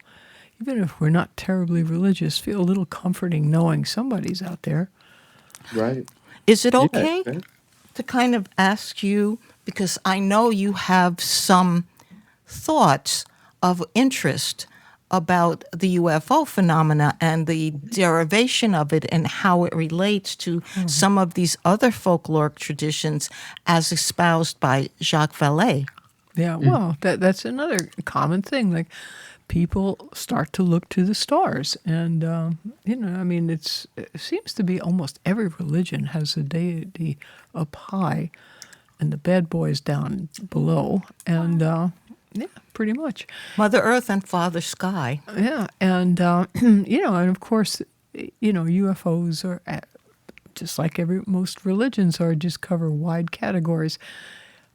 even if we're not terribly religious, feel a little comforting knowing somebody's out there. Right. Is it okay to kind of ask you, because I know you have some thoughts of interest about the UFO phenomena and the derivation of it and how it relates to some of these other folkloric traditions as espoused by Jacques Vallée. Yeah, well, that's another common thing. Like, people start to look to the stars, and I mean, it seems to be almost every religion has a deity up high, and the bad boys down below, and yeah, pretty much. Mother Earth and Father Sky. Yeah, and and of course, UFOs are just like most religions are, just cover wide categories.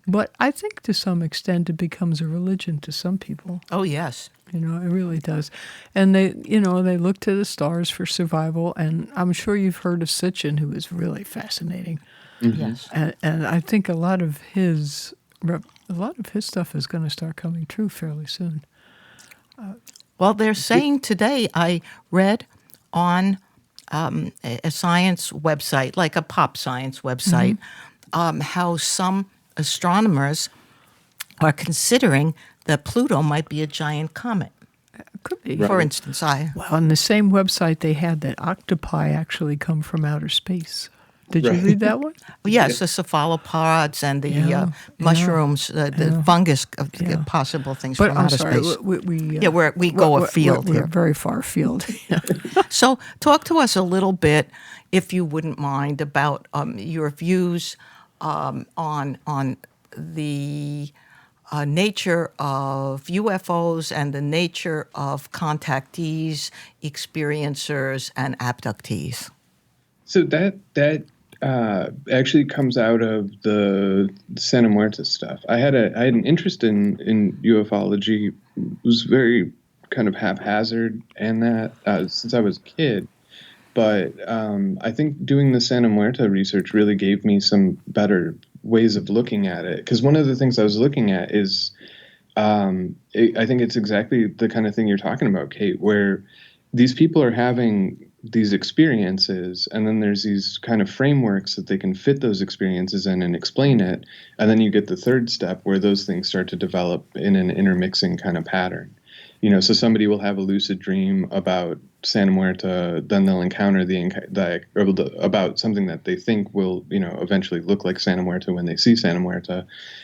But I think to some extent it becomes a religion to some people. Oh, yes. It really does. And they look to the stars for survival. And I'm sure you've heard of Sitchin, who is really fascinating. Mm-hmm. Yes. And I think a lot of his stuff is going to start coming true fairly soon. Well, they're saying today, I read on a science website, like a pop science website, how some astronomers are considering that Pluto might be a giant comet. Could be. For instance, Well, on the same website, they had that octopi actually come from outer space. Did you read that one? Yes, the cephalopods and the mushrooms, the fungus, possible things but from I'm outer sorry, space. we go afield we're here. very far afield. So talk to us a little bit, if you wouldn't mind, about your views on the nature of UFOs and the nature of contactees, experiencers, and abductees. So that actually comes out of the Santa Muerte stuff. I had an interest in ufology. It was very kind of haphazard and that since I was a kid. But I think doing the Santa Muerte research really gave me some better ways of looking at it. Because one of the things I was looking at is, I think it's exactly the kind of thing you're talking about, Kate, where these people are having these experiences, and then there's these kind of frameworks that they can fit those experiences in and explain it. And then you get the third step where those things start to develop in an intermixing kind of pattern. So somebody will have a lucid dream about Santa Muerte, then they'll encounter about something that they think will, eventually look like Santa Muerte when they see Santa Muerte,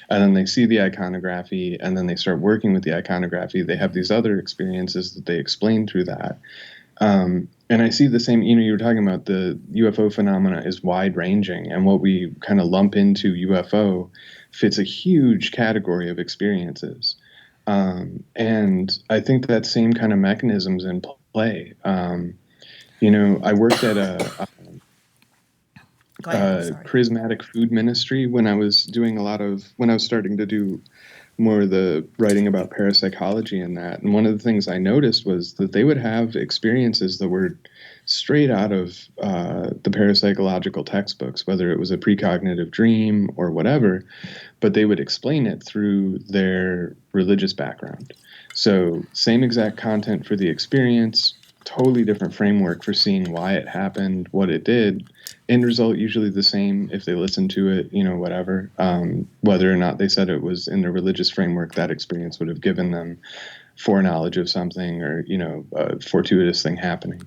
and then they see the iconography, and then they start working with the iconography. They have these other experiences that they explain through that. And I see the same, you were talking about the UFO phenomena is wide ranging, and what we kind of lump into UFO fits a huge category of experiences. And I think that same kind of mechanisms in play. I worked at a charismatic food ministry when I was starting to do more of the writing about parapsychology and that. And one of the things I noticed was that they would have experiences that were straight out of the parapsychological textbooks, whether it was a precognitive dream or whatever, but they would explain it through their religious background. So same exact content for the experience, totally different framework for seeing why it happened, what it did. End result usually the same if they listen to it, whatever. Whether or not they said it was in the religious framework, that experience would have given them foreknowledge of something or, a fortuitous thing happening.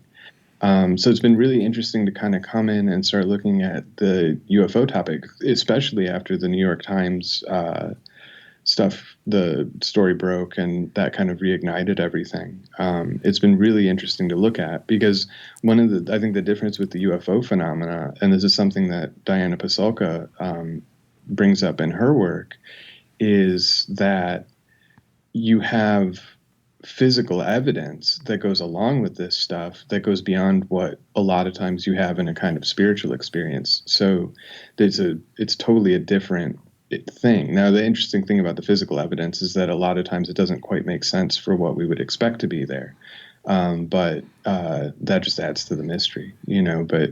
So it's been really interesting to kind of come in and start looking at the UFO topic, especially after the New York Times stuff, the story broke and that kind of reignited everything. It's been really interesting to look at because I think the difference with the UFO phenomena, and this is something that Diana Pasulka brings up in her work, is that you have physical evidence that goes along with this stuff that goes beyond what a lot of times you have in a kind of spiritual experience. So it's totally a different thing. Now, the interesting thing about the physical evidence is that a lot of times it doesn't quite make sense for what we would expect to be there. But that just adds to the mystery, but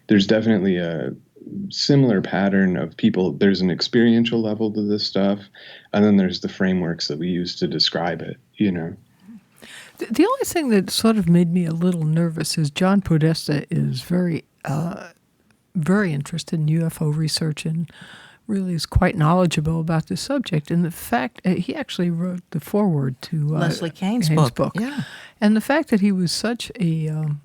there's definitely a similar pattern of people. There's an experiential level to this stuff, and then there's the frameworks that we use to describe it, The only thing that sort of made me a little nervous is John Podesta is very very interested in UFO research and really is quite knowledgeable about the subject. And the fact he actually wrote the foreword to Leslie Kane's Haynes' book. Yeah. And the fact that he was such a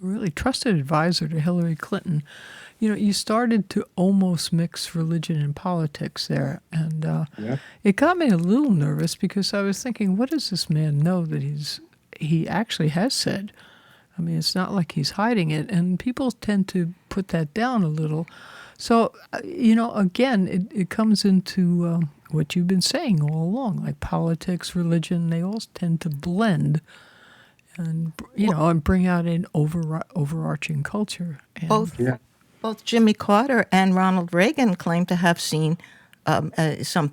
really trusted advisor to Hillary Clinton, you started to almost mix religion and politics there. And it got me a little nervous because I was thinking, what does this man know that he actually has said? I mean, it's not like he's hiding it. And people tend to put that down a little. So, again, it comes into what you've been saying all along, like politics, religion, they all tend to blend and, and bring out an overarching culture. And Both Jimmy Carter and Ronald Reagan claim to have seen some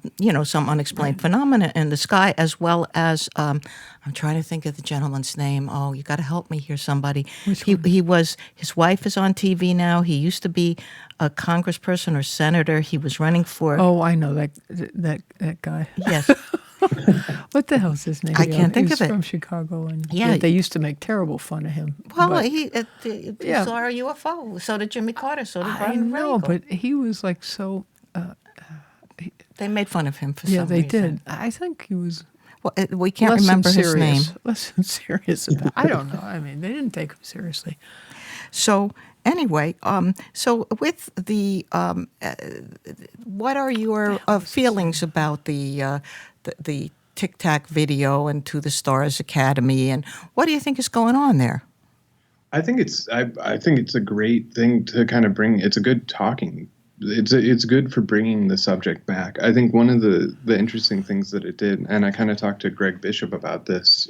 unexplained phenomena in the sky, as well as I'm trying to think of the gentleman's name. Oh, you got to help me here, somebody. His wife is on TV now. He used to be a congressperson or senator. He was running for. Oh, I know that guy. Yes. What the hell's his name? I can't think of it. He's from Chicago, and yeah, they used to make terrible fun of him. Well, he saw a UFO. So did Jimmy Carter. So did Ronald Reagan. I know, but he was like so. They made fun of him for some reason. Yeah, they did. I think he was. Well, we can't remember his name. Less than serious about. I don't know. I mean, they didn't take him seriously. So anyway, so with the, what are your feelings about the Tic Tac video and To the Stars Academy, and what do you think is going on there? I think it's a great thing to kind of bring. It's a good talking. It's good for bringing the subject back. I think one of the interesting things that it did, and I kind of talked to Greg Bishop about this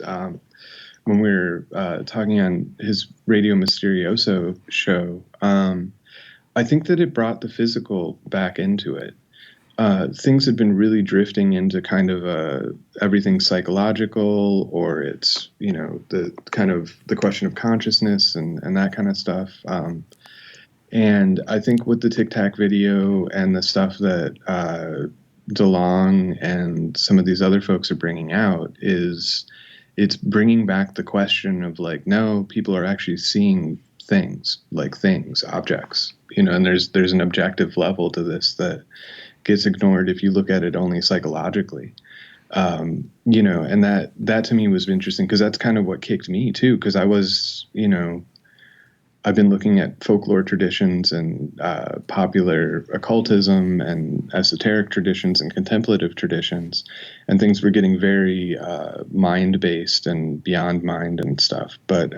when we were talking on his Radio Mysterioso show. I think that it brought the physical back into it. Things had been really drifting into kind of everything psychological, or it's the kind of the question of consciousness and that kind of stuff. And I think with the Tic Tac video and the stuff that DeLong and some of these other folks are bringing out is it's bringing back the question of like, no, people are actually seeing things, objects, and there's an objective level to this that gets ignored if you look at it only psychologically. And that to me was interesting because that's kind of what kicked me too, because I was, I've been looking at folklore traditions and popular occultism and esoteric traditions and contemplative traditions, and things were getting very mind-based and beyond mind and stuff. But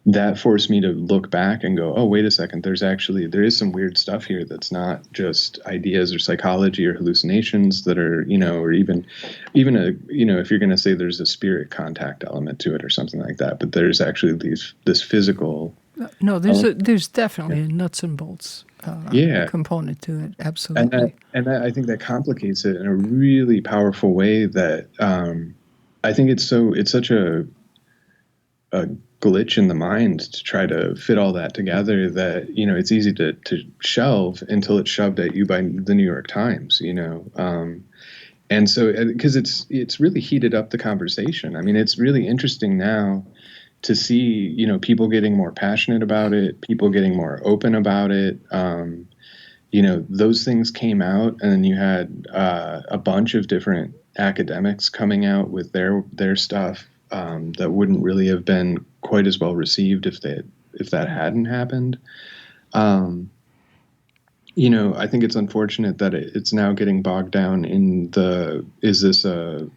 that forced me to look back and go, oh, wait a second, there is some weird stuff here that's not just ideas or psychology or hallucinations that are, or even if you're going to say there's a spirit contact element to it or something like that, but there's actually this physical. No, there's definitely a nuts and bolts component to it. Absolutely. And I think that complicates it in a really powerful way that I think it's such a glitch in the mind to try to fit all that together that it's easy to shelve until it's shoved at you by the New York Times, and so because it's really heated up the conversation. I mean, it's really interesting now to see people getting more passionate about it, people getting more open about it. Those things came out, and then you had a bunch of different academics coming out with their stuff that wouldn't really have been quite as well received if that hadn't happened. I think it's unfortunate that it's now getting bogged down in is this a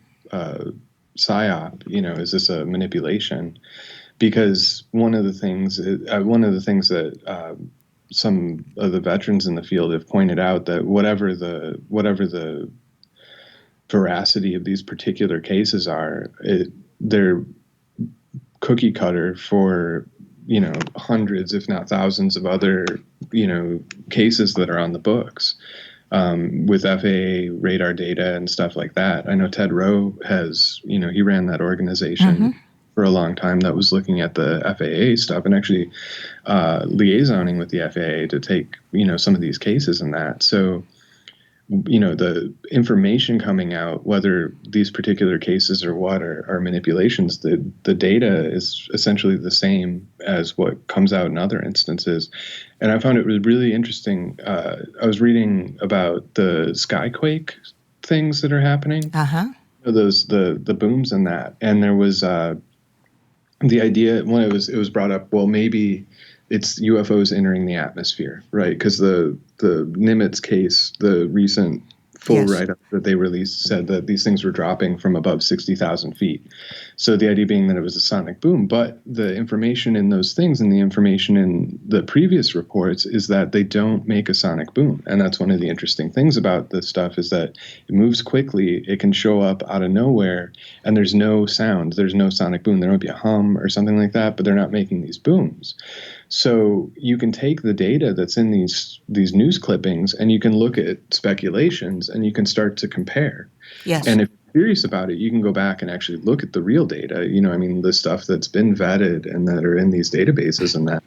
psyop? Is this a manipulation? Because one of the things that some of the veterans in the field have pointed out, that whatever the veracity of these particular cases are, they're cookie cutter for hundreds, if not thousands, of other cases that are on the books with FAA radar data and stuff like that. I know Ted Rowe has he ran that organization for a long time that was looking at the FAA stuff and actually liaisoning with the FAA to take some of these cases and that. So the information coming out, whether these particular cases or what are manipulations, the data is essentially the same as what comes out in other instances. And I found it really interesting. I was reading about the skyquake things that are happening. Those the booms and that, and there was the idea when it was brought up. Well, maybe it's UFOs entering the atmosphere, right? Because the Nimitz case, the recent full write-up that they released, said that these things were dropping from above 60,000 feet. So the idea being that it was a sonic boom. But the information in those things and the information in the previous reports is that they don't make a sonic boom. And that's one of the interesting things about this stuff, is that it moves quickly. It can show up out of nowhere, and there's no sound. There's no sonic boom. There might be a hum or something like that, but they're not making these booms. So you can take the data that's in these news clippings, and you can look at speculations, and you can start to compare. Yes. And if you're curious about it, you can go back and actually look at the real data. The stuff that's been vetted and that are in these databases and that,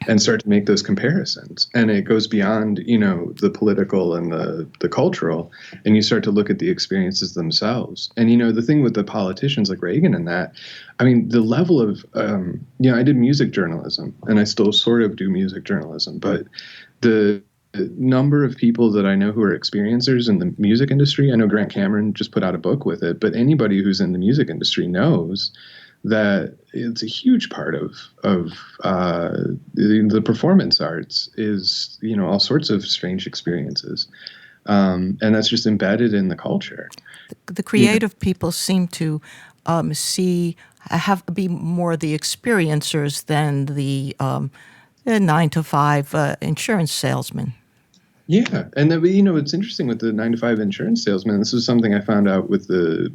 and start to make those comparisons. And it goes beyond, the political and the cultural, and you start to look at the experiences themselves. And, the thing with the politicians like Reagan and that, the level of, I did music journalism, and I still sort of do music journalism, but the number of people that I know who are experiencers in the music industry, I know Grant Cameron just put out a book with it, but anybody who's in the music industry knows that it's a huge part of the performance arts is, all sorts of strange experiences. And that's just embedded in the culture. The creative people seem to be more the experiencers than the 9-to-5 insurance salesman. Yeah, and then, it's interesting with the 9-to-5 insurance salesman. This is something I found out with the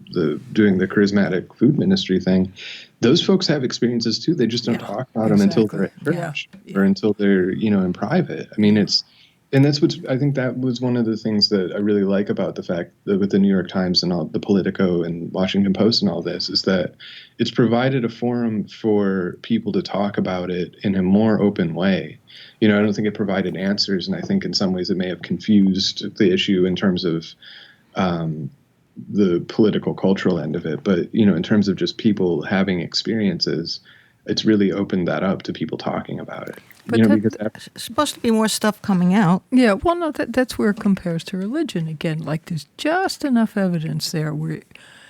doing the charismatic food ministry thing. Those folks have experiences too. They just don't talk about them until they're at church or until they're in private. I think that was one of the things that I really like about the fact that with the New York Times and all the Politico and Washington Post and all this, is that it's provided a forum for people to talk about it in a more open way. I don't think it provided answers, and I think in some ways it may have confused the issue in terms of the political cultural end of it. But, in terms of just people having experiences, it's really opened that up to people talking about it. But there's supposed to be more stuff coming out. Yeah, well, no, that's where it compares to religion. Again, like there's just enough evidence there where,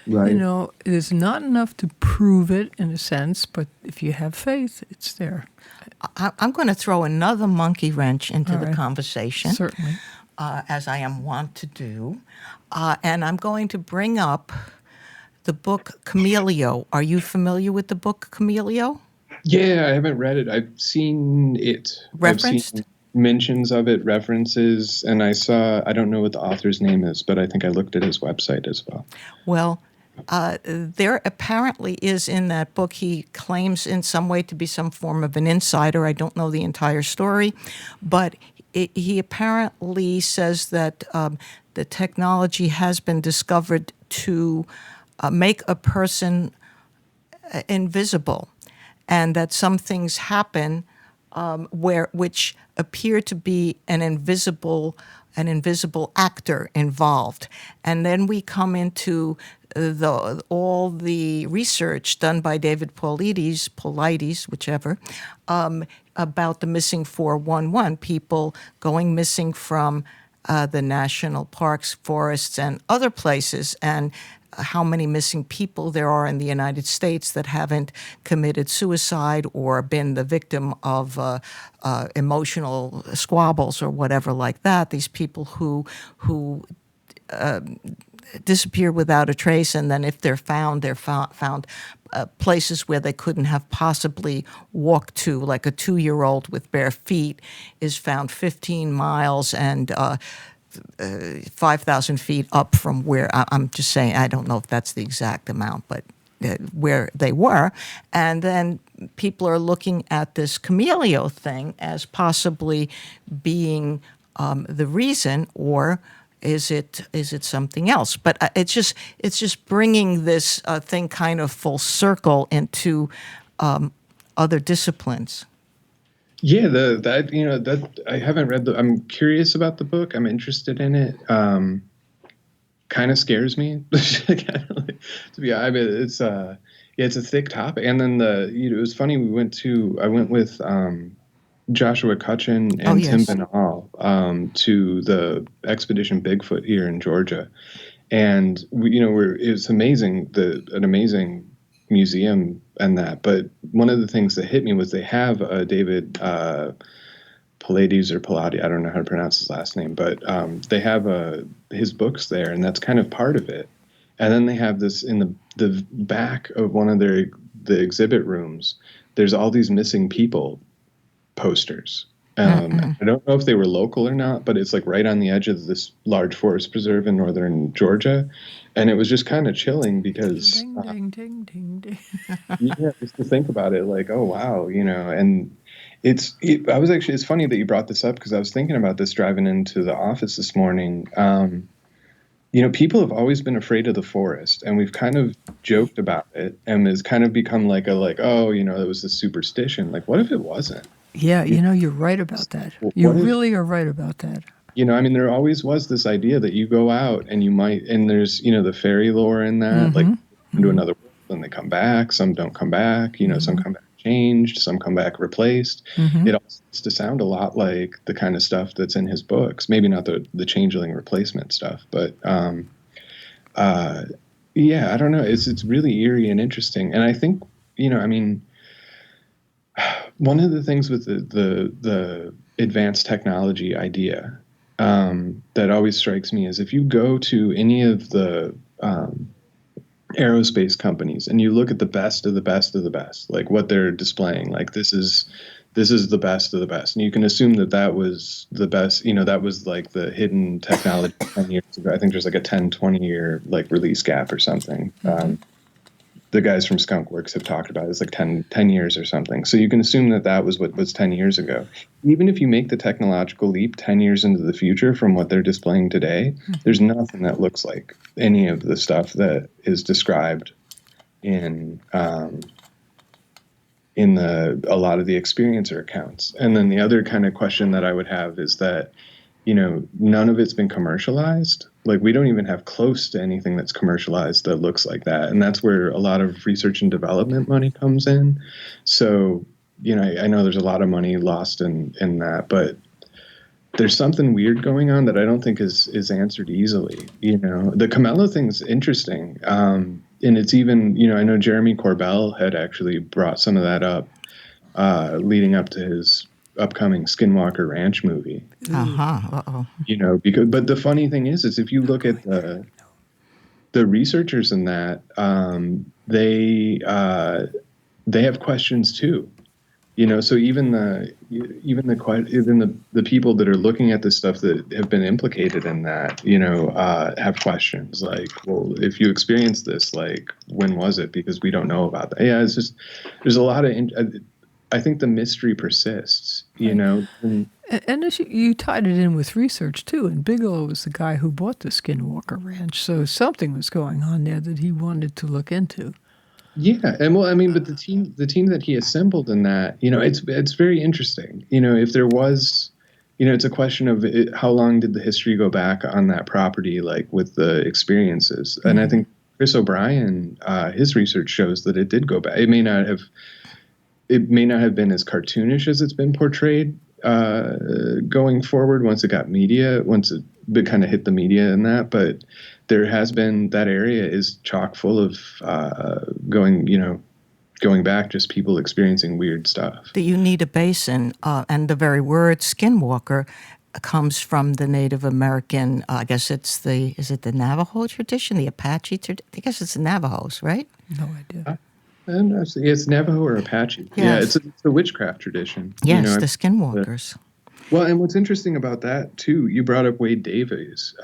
there's not enough to prove it in a sense, but if you have faith, it's there. I'm going to throw another monkey wrench into the conversation. Certainly. As I am wont to do. And I'm going to bring up the book Cameleo. Are you familiar with the book Cameleo? Yeah, I haven't read it. I've seen it. Referenced? I've seen mentions of it, references, and I don't know what the author's name is, but I think I looked at his website as well. Well, there apparently is in that book, he claims in some way to be some form of an insider. I don't know the entire story, but he apparently says that the technology has been discovered to make a person invisible, and that some things happen which appear to be an invisible actor involved. And then we come into all the research done by David Paulides, whichever, about the missing 411, people going missing from the national parks, forests, and other places, and how many missing people there are in the United States that haven't committed suicide or been the victim of emotional squabbles or whatever like that. These people who disappear without a trace, and then if they're found places where they couldn't have possibly walked to, like a 2-year-old with bare feet is found 15 miles and 5,000 feet up from where, I'm just saying, I don't know if that's the exact amount, but where they were. And then people are looking at this Cameleo thing as possibly being the reason, or is it something else? But it's just bringing this thing kind of full circle into other disciplines. Yeah, that that I haven't read the. I'm curious about the book. I'm interested in it. Kind of scares me. To be, I mean, yeah, it's a thick topic. And then it was funny. I went with Joshua Cutchin Oh, and Tim yes. Banal to the Expedition Bigfoot here in Georgia, and it was amazing, an amazing museum and that. But one of the things that hit me was they have David Pallades or Palladi, I don't know how to pronounce his last name, but they have his books there, and that's kind of part of it. And then they have this in the back of one of the exhibit rooms. There's all these missing people posters. I don't know if they were local or not, but it's like right on the edge of this large forest preserve in northern Georgia, and it was just kind of chilling because Ding, ding, ding, ding, ding. yeah, just to think about it, like, oh wow, and it's funny that you brought this up because I was thinking about this driving into the office this morning. People have always been afraid of the forest, and we've kind of joked about it, and it's kind of become like oh, it was a superstition. Like, what if it wasn't? Yeah, you're right about that. You What if, really are right about that. I mean, there always was this idea that you go out and you might, and there's, the fairy lore in that, like into another world and they come back. Some don't come back, some come back changed, some come back replaced. It all starts to sound a lot like the kind of stuff that's in his books. Maybe not the changeling replacement stuff, but yeah, I don't know. It's really eerie and interesting. And I think, I mean, one of the things with the advanced technology idea that always strikes me is if you go to any of the aerospace companies and you look at the best of the best of the best, like what they're displaying, like this is the best of the best, and you can assume that was the best. That was like the hidden technology 10 years ago. I think there's like a 10-20 year like release gap or something. The guys from Skunk Works have talked about it. It's like 10 years or something. So you can assume that was what was 10 years ago. Even if you make the technological leap 10 years into the future from what they're displaying today, there's nothing that looks like any of the stuff that is described in a lot of the experiencer accounts. And then the other kind of question that I would have is that, none of it's been commercialized. Like, we don't even have close to anything that's commercialized that looks like that. And that's where a lot of research and development money comes in. So, I know there's a lot of money lost in that, but there's something weird going on that I don't think is answered easily. The Camelo thing's interesting. And it's even, I know Jeremy Corbell had actually brought some of that up leading up to his upcoming Skinwalker Ranch movie. Uh-oh. But the funny thing is if you look at the researchers in that, they have questions too. So even the people that are looking at this stuff that have been implicated in that, have questions like, well, if you experienced this, like, when was it? Because we don't know about that. Yeah, it's just there's a lot of. I think the mystery persists, And as you tied it in with research too, and Bigelow was the guy who bought the Skinwalker Ranch, so something was going on there that he wanted to look into. Yeah, and well, I mean, but the team that he assembled in that, it's very interesting. If there was, it's a question of how long did the history go back on that property, like with the experiences. And I think Chris O'Brien, his research shows that it did go back. It may not have been as cartoonish as it's been portrayed going forward once it kind of hit the media and that, but there has been, that area is chock full of going back, just people experiencing weird stuff. The Uinta Basin, and the very word skinwalker comes from the Native American, I guess is it the Navajo tradition, the Apache tradition? I guess it's the Navajos, right? No idea. It's Navajo or Apache. Yes. Yeah, it's a witchcraft tradition. Yes, the skinwalkers. Well, and what's interesting about that too, you brought up Wade Davies.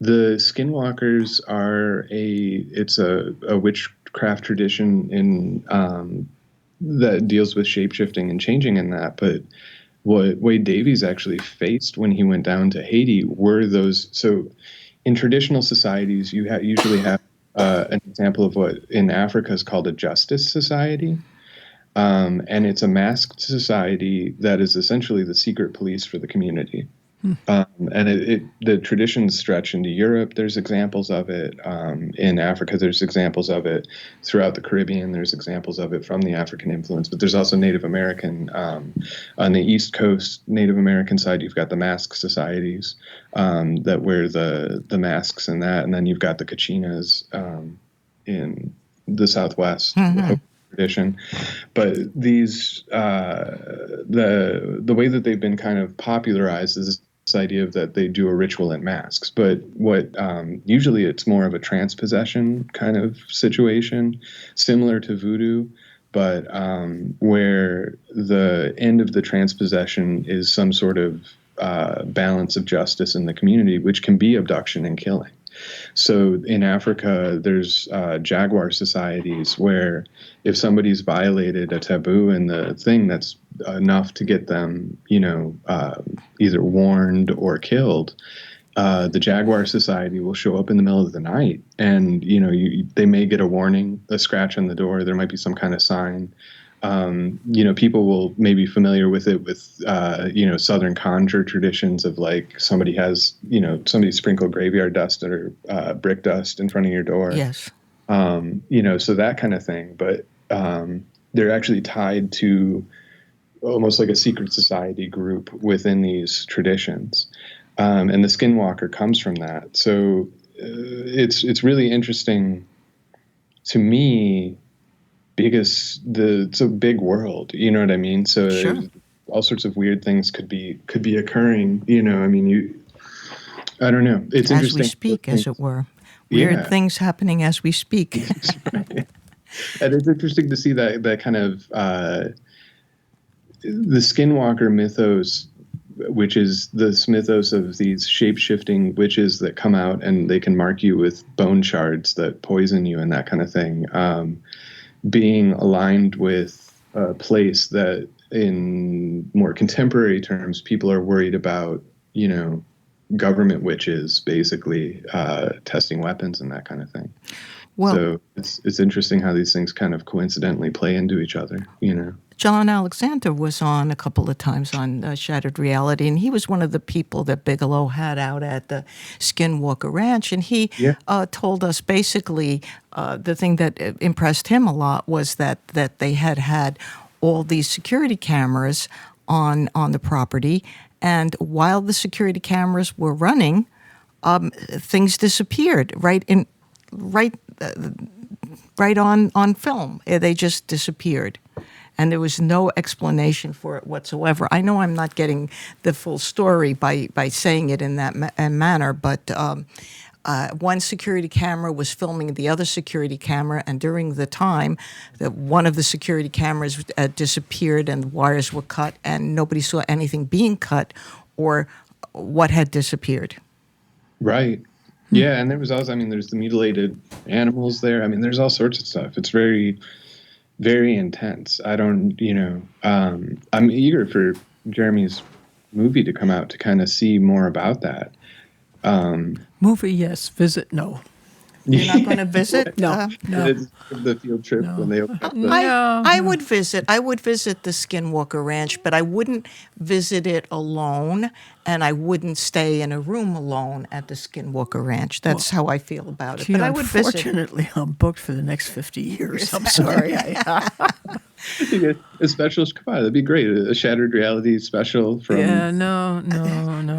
The Skinwalkers are a witchcraft tradition that deals with shapeshifting and changing in that. But what Wade Davies actually faced when he went down to Haiti were those. So in traditional societies, you usually have an example of what in Africa is called a justice society. And it's a masked society that is essentially the secret police for the community. And the traditions stretch into Europe. There's examples of it. In Africa, there's examples of it. Throughout the Caribbean, there's examples of it from the African influence. But there's also Native American. On the East Coast, Native American side, you've got the mask societies that wear the masks and that. And then you've got the Kachinas in the Southwest. Tradition, but these the way that they've been kind of popularized is this idea of that they do a ritual in masks. But what usually it's more of a transpossession kind of situation, similar to voodoo, but where the end of the transpossession is some sort of balance of justice in the community, which can be abduction and killing. So in Africa, there's jaguar societies where if somebody's violated a taboo in the thing, that's enough to get them, either warned or killed. The jaguar society will show up in the middle of the night, and they may get a warning, a scratch on the door. There might be some kind of sign. People will maybe familiar with it with, Southern conjure traditions of like somebody sprinkled graveyard dust or brick dust in front of your door. Yes. So that kind of thing. But they're actually tied to almost like a secret society group within these traditions. And the Skinwalker comes from that. So it's really interesting to me, because it's a big world, you know what I mean? So sure. All sorts of weird things could be occurring, I don't know. It's as interesting. we speak, as it were. Weird things happening as we speak. And it's interesting to see that kind of the Skinwalker mythos, which is the mythos of these shape-shifting witches that come out and they can mark you with bone shards that poison you and that kind of thing. Being aligned with a place that in more contemporary terms, people are worried about, government witches basically testing weapons and that kind of thing. Well, so it's interesting how these things kind of coincidentally play into each other, John Alexander was on a couple of times on Shattered Reality, and he was one of the people that Bigelow had out at the Skinwalker Ranch, and he told us basically the thing that impressed him a lot was that they had all these security cameras on the property, and while the security cameras were running, things disappeared right on film. They just disappeared. And there was no explanation for it whatsoever. I know I'm not getting the full story by saying it in that manner, but one security camera was filming the other security camera, and during the time that one of the security cameras disappeared and the wires were cut, and nobody saw anything being cut or what had disappeared. Right. Yeah, and there was also, there's the mutilated animals there. There's all sorts of stuff. It's very, very intense. I don't, I'm eager for Jeremy's movie to come out to kind of see more about that. Movie, yes. Visit, no. You're not going to visit? No. It's the field trip when they open up the... I would visit. I would visit the Skinwalker Ranch, but I wouldn't visit it alone, and I wouldn't stay in a room alone at the Skinwalker Ranch. That's how I feel about it. Gee, but I would visit. Unfortunately, I'm booked for the next 50 years. I'm sorry. A special, come on, that'd be great. A Shattered Reality special from... Yeah, no.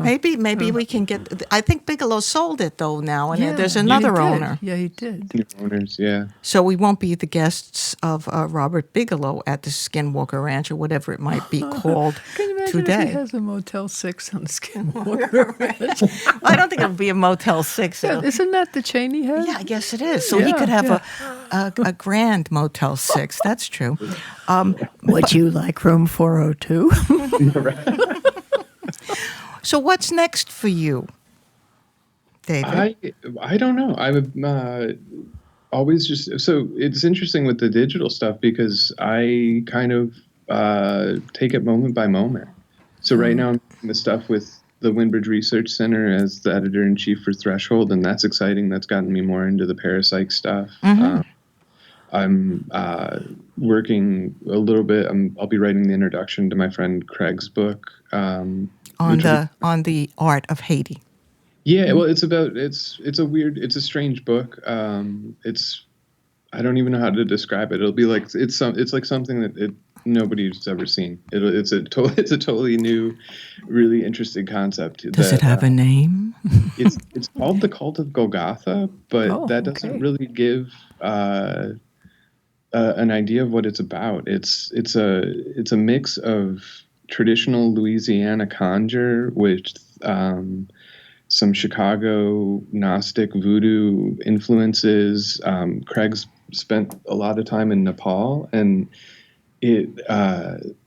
Maybe we can get... I think Bigelow sold it, though, now, and there's another owner. Yeah, he did. New owners, yeah. So we won't be the guests of Robert Bigelow at the Skinwalker Ranch, or whatever it might be called Can you imagine today. if he has a Motel 6 on the Skinwalker Ranch? I don't think it'll be a Motel 6. Isn't that the chain he has? Yeah, I guess it is. So he could have a grand Motel 6. That's true. Would you like room 402? So what's next for you, David? I don't know. I would always just... So it's interesting with the digital stuff because I kind of take it moment by moment. So right now I'm doing the stuff with the Windbridge Research Center as the editor-in-chief for Threshold, and that's exciting. That's gotten me more into the parapsych stuff. I'm working a little bit. I'll be writing the introduction to my friend Craig's book. On the art of Haiti. Yeah, well, it's a strange book. I don't even know how to describe it. It'll be like it's like something that nobody's ever seen. It's a totally new, really interesting concept. Does it have a name? It's called The Cult of Golgotha, but that doesn't really give an idea of what it's about. It's a mix of traditional Louisiana conjure with some Chicago Gnostic voodoo influences. Craig's spent a lot of time in Nepal and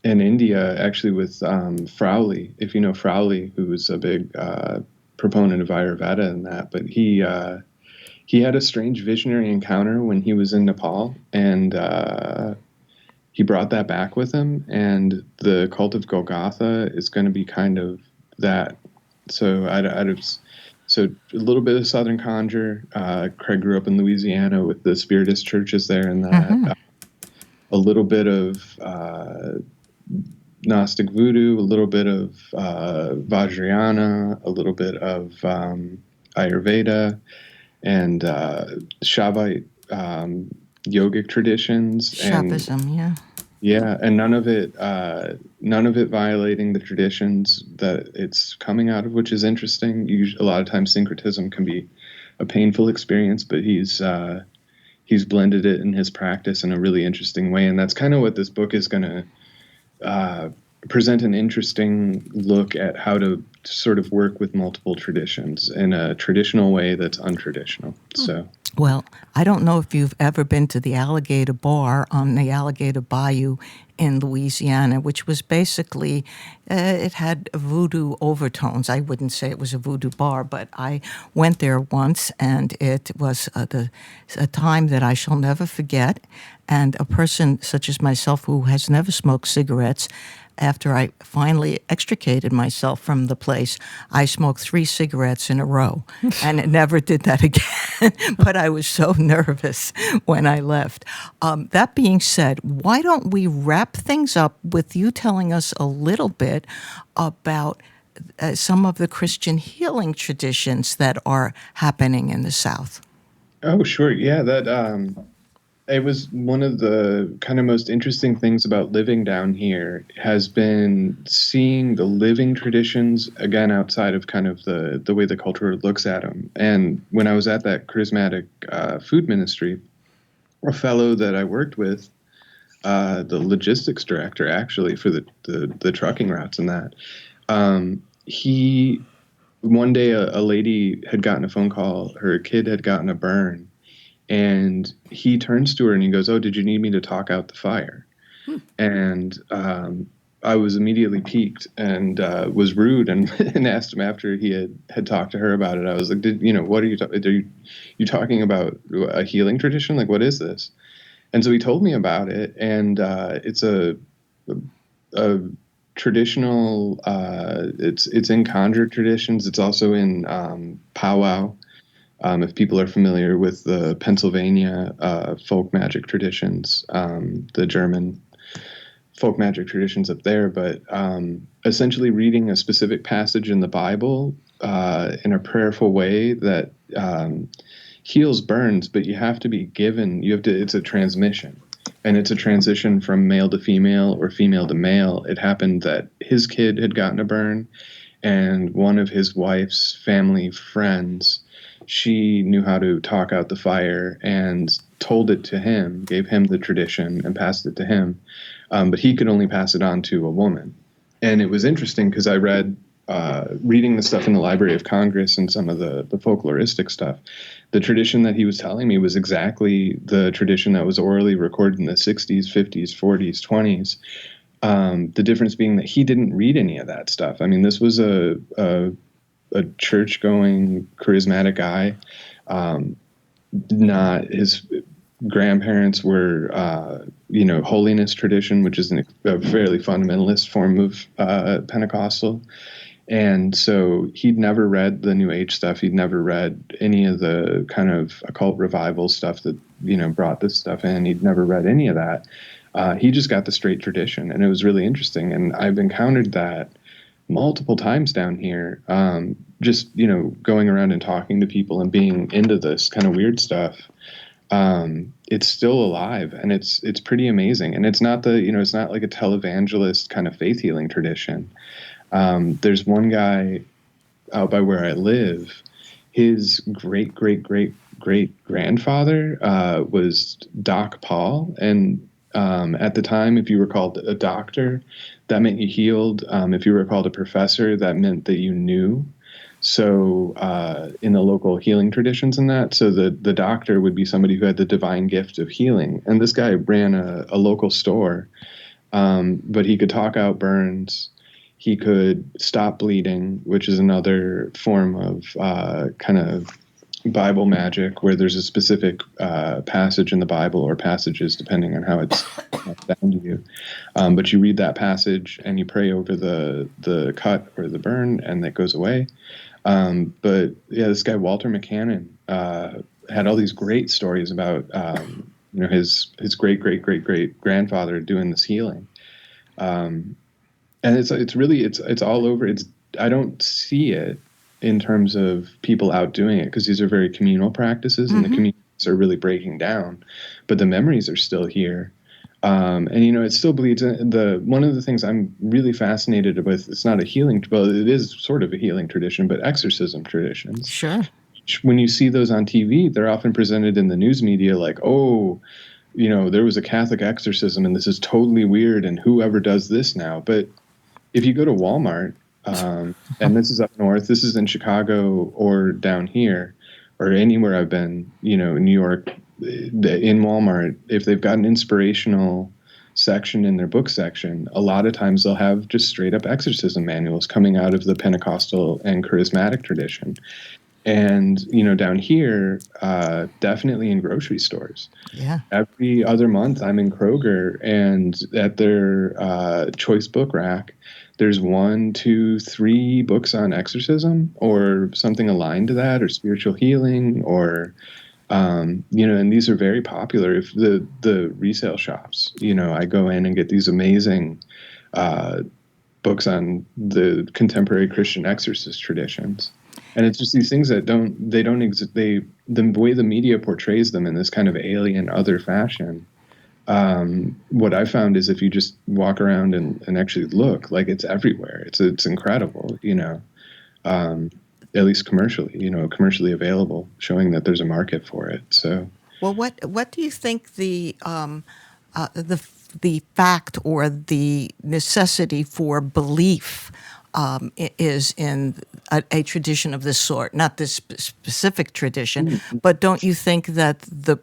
India, actually, with Frowley. If you know Frowley, who was a big proponent of Ayurveda and that, but he had a strange visionary encounter when he was in Nepal, and he brought that back with him. And the Cult of Golgotha is going to be kind of that. So so a little bit of Southern conjure. Craig grew up in Louisiana with the Spiritist churches there, and that. A little bit of Gnostic voodoo, a little bit of Vajrayana, a little bit of Ayurveda, and Shaivite yogic traditions. Shaivism, yeah. Yeah, and none of it violating the traditions that it's coming out of, which is interesting. A lot of times syncretism can be a painful experience, but he's blended it in his practice in a really interesting way, and that's kind of what this book is going to present, an interesting look at how to sort of work with multiple traditions in a traditional way that's untraditional. So. Well, I don't know if you've ever been to the Alligator Bar on the Alligator Bayou in Louisiana, which was basically, it had voodoo overtones. I wouldn't say it was a voodoo bar, but I went there once, and it was a time that I shall never forget. And a person such as myself who has never smoked cigarettes, after I finally extricated myself from the place, I smoked 3 cigarettes in a row and never did that again. But I was so nervous when I left. That being said, why don't we wrap things up with you telling us a little bit about some of the Christian healing traditions that are happening in the South? Oh, sure. Yeah, it was one of the kind of most interesting things about living down here has been seeing the living traditions, again, outside of kind of the way the culture looks at them. And when I was at that charismatic food ministry, a fellow that I worked with, the logistics director, actually, for the trucking routes and that, one day a lady had gotten a phone call, her kid had gotten a burn. And he turns to her and he goes, "Oh, did you need me to talk out the fire?" And I was immediately piqued and was rude and asked him after he had talked to her about it. I was like, what are you talking about a healing tradition? Like, what is this? And so he told me about it, and it's a traditional. It's in conjure traditions. It's also in Pow-Wow. If people are familiar with the Pennsylvania folk magic traditions, the German folk magic traditions up there, but essentially reading a specific passage in the Bible in a prayerful way that heals burns, but you have to be given, it's a transmission, and it's a transition from male to female or female to male. It happened that his kid had gotten a burn, and one of his wife's family friends, she knew how to talk out the fire and told it to him, gave him the tradition and passed it to him. But he could only pass it on to a woman. And it was interesting because I reading the stuff in the Library of Congress and some of the folkloristic stuff, the tradition that he was telling me was exactly the tradition that was orally recorded in the 60s, 50s, 40s, 20s. The difference being that he didn't read any of that stuff. I mean, this was a church-going, charismatic guy. Not his grandparents were, holiness tradition, which is a fairly fundamentalist form of Pentecostal. And so he'd never read the New Age stuff. He'd never read any of the kind of occult revival stuff that, brought this stuff in. He'd never read any of that. He just got the straight tradition, and it was really interesting. And I've encountered that multiple times down here, just, going around and talking to people and being into this kind of weird stuff. It's still alive, and it's pretty amazing. And it's not it's not like a televangelist kind of faith healing tradition. There's one guy out by where I live. His great grandfather was Doc Paul, and at the time, if you were called a doctor, that meant you healed. If you were called a professor, that meant that you knew. So in the local healing traditions and that, so the doctor would be somebody who had the divine gift of healing. And this guy ran a local store, but he could talk out burns. He could stop bleeding, which is another form of kind of Bible magic, where there's a specific passage in the Bible, or passages depending on how it's down to you. But you read that passage and you pray over the cut or the burn, and that goes away. But yeah, this guy Walter McCannon had all these great stories about his great grandfather doing this healing. And it's really all over. I don't see it in terms of people out doing it, because these are very communal practices, and the communities are really breaking down, but the memories are still here. And it still bleeds. One of the things I'm really fascinated with, it's not a healing, well, it is sort of a healing tradition, but exorcism traditions. Sure. When you see those on TV, they're often presented in the news media like, oh, there was a Catholic exorcism and this is totally weird, and whoever does this now. But if you go to Walmart, and this is up north, this is in Chicago or down here or anywhere I've been, in New York, in Walmart, if they've got an inspirational section in their book section, a lot of times they'll have just straight up exorcism manuals coming out of the Pentecostal and charismatic tradition. And, down here, definitely in grocery stores. Yeah. Every other month I'm in Kroger, and at their choice book rack, there's 1, 2, 3 books on exorcism or something aligned to that, or spiritual healing, or, and these are very popular. If the resale shops, I go in and get these amazing books on the contemporary Christian exorcist traditions. And it's just these things that don't exist. The way the media portrays them in this kind of alien other fashion. What I found is if you just walk around and actually look, like, it's everywhere. It's incredible, at least commercially available, showing that there's a market for it. So, well, what do you think the fact or the necessity for belief is in a tradition of this sort? Not this specific tradition, but don't you think that the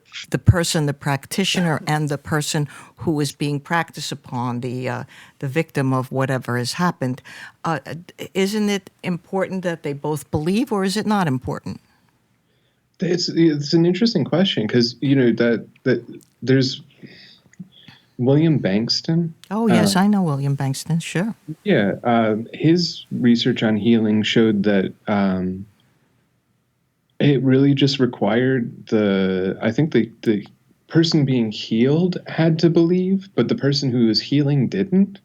person, the practitioner, and the person who is being practiced upon, the victim of whatever has happened, isn't it important that they both believe, or is it not important? It's an interesting question, because that there's William Bankston. Oh, yes, I know William Bankston, sure. Yeah, his research on healing showed that it really just required I think the person being healed had to believe, but the person who was healing didn't.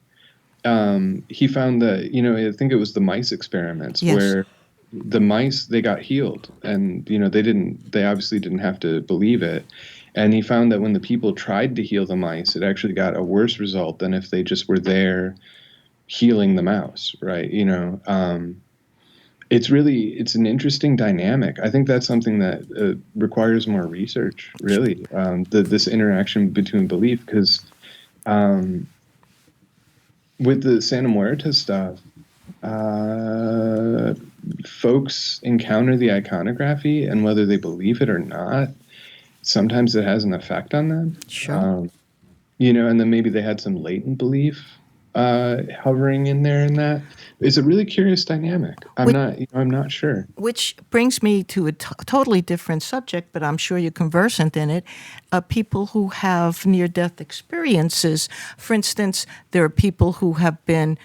He found that, I think it was the mice experiments, yes, where the mice, they got healed, and, they obviously didn't have to believe it. And he found that when the people tried to heal the mice, it actually got a worse result than if they just were there healing the mouse, right? It's an interesting dynamic. I think that's something that requires more research, really, this interaction between belief, because with the Santa Muerte stuff, folks encounter the iconography, and whether they believe it or not, sometimes it has an effect on them. Sure. And then maybe they had some latent belief hovering in there, and that it's a really curious dynamic. I'm not sure. Which brings me to a totally different subject, but I'm sure you're conversant in it. People who have near-death experiences. For instance, there are people who have been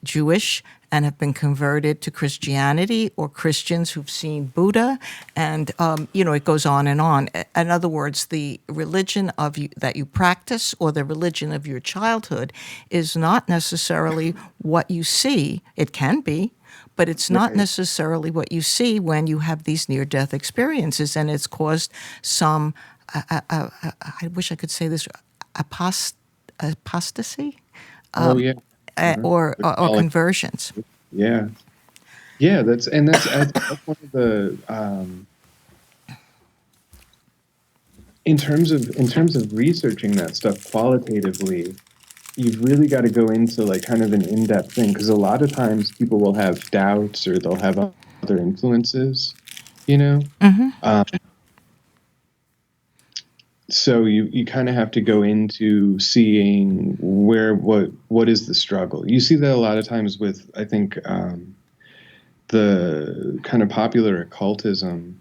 Jewish and have been converted to Christianity, or Christians who've seen Buddha, and it goes on and on. In other words, the religion that you practice, or the religion of your childhood, is not necessarily what you see. It can be, but it's not necessarily what you see when you have these near-death experiences, and it's caused some. I wish I could say this: apostasy. Or conversions. Yeah, that's one of the in terms of researching that stuff qualitatively, you've really got to go into like kind of an in-depth thing, because a lot of times people will have doubts or they'll have other influences, so you kind of have to go into seeing what is the struggle. You see that a lot of times with, I think, the kind of popular occultism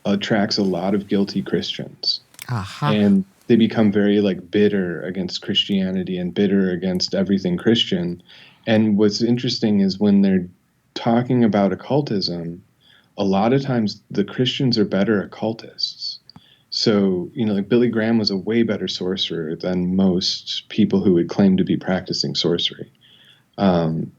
attracts a lot of guilty Christians. And they become very like bitter against Christianity and bitter against everything Christian. And what's interesting is when they're talking about occultism, a lot of times the Christians are better occultists. So, like Billy Graham was a way better sorcerer than most people who would claim to be practicing sorcery. Just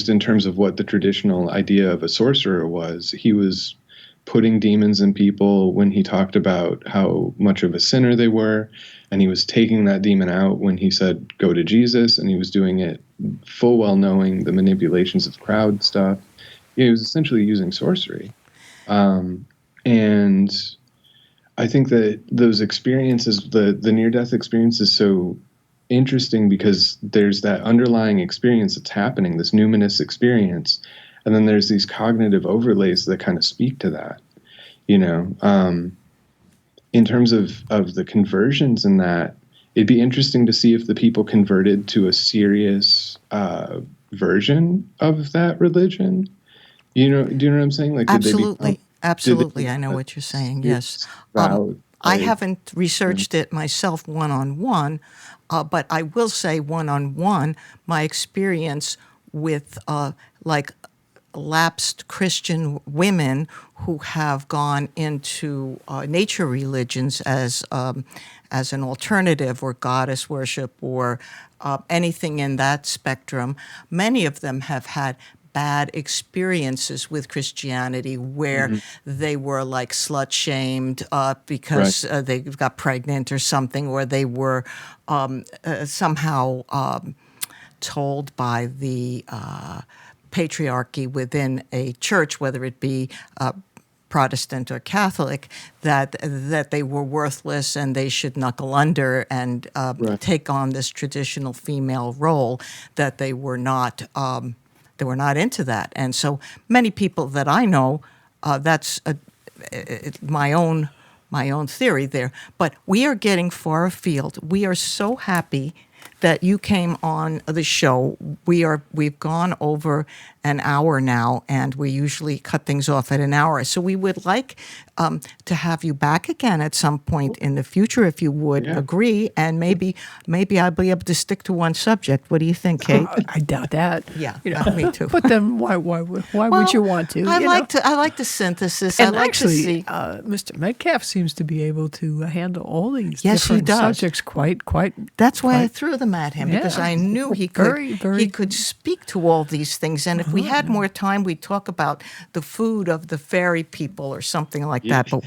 in terms of what the traditional idea of a sorcerer was, he was putting demons in people when he talked about how much of a sinner they were, and he was taking that demon out when he said, go to Jesus, and he was doing it full well knowing the manipulations of crowd stuff. He was essentially using sorcery. And I think that those experiences, the near-death experience, is so interesting because there's that underlying experience that's happening, this numinous experience, and then there's these cognitive overlays that kind of speak to that. In terms of the conversions in that, it'd be interesting to see if the people converted to a serious version of that religion. Do you know what I'm saying? Like, Absolutely. Absolutely, I know what you're saying, yes. I haven't researched it myself one-on-one, but I will say one-on-one, my experience with lapsed Christian women who have gone into nature religions as an alternative, or goddess worship, or anything in that spectrum. Many of them have had bad experiences with Christianity where they were like slut shamed because they got pregnant or something, or they were somehow told by the patriarchy within a church, whether it be Protestant or Catholic, that they were worthless and they should knuckle under and take on this traditional female role, that they were not. They were not into that. And so many people that I know, that's my own theory there. But we are getting far afield. We are so happy that you came on the show. We've gone over an hour now, and we usually cut things off at an hour. So we would like to have you back again at some point in the future, if you would agree, and maybe I'll be able to stick to one subject. What do you think, Kate? I doubt that. Yeah, me too. But then why would you want to? I like the synthesis. And I like actually, to see. Mr. Metcalfe seems to be able to handle all these Yes, he different does. subjects quite. That's why I threw them at him, because I knew he could. He could speak to all these things, and if we had more time, we'd talk about the food of the fairy people or something like that. But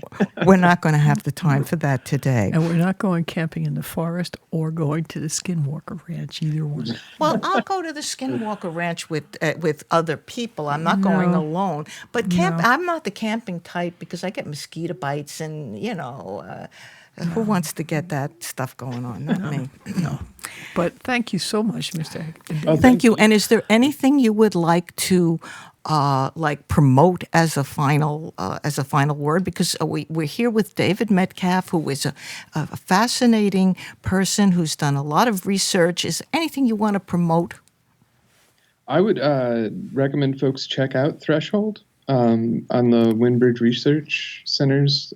we're not going to have the time for that today. And we're not going camping in the forest or going to the Skinwalker Ranch, either one. Well, I'll go to the Skinwalker Ranch with other people. I'm not going alone. But I'm not the camping type, because I get mosquito bites, and who wants to get that stuff going on? Not me. No. But thank you so much, Mr. Thank you. And is there anything you would like to promote as a final word? Because we're here with David Metcalfe, who is a fascinating person who's done a lot of research. Is there anything you want to promote? I would recommend folks check out Threshold on the Windbridge Research Center's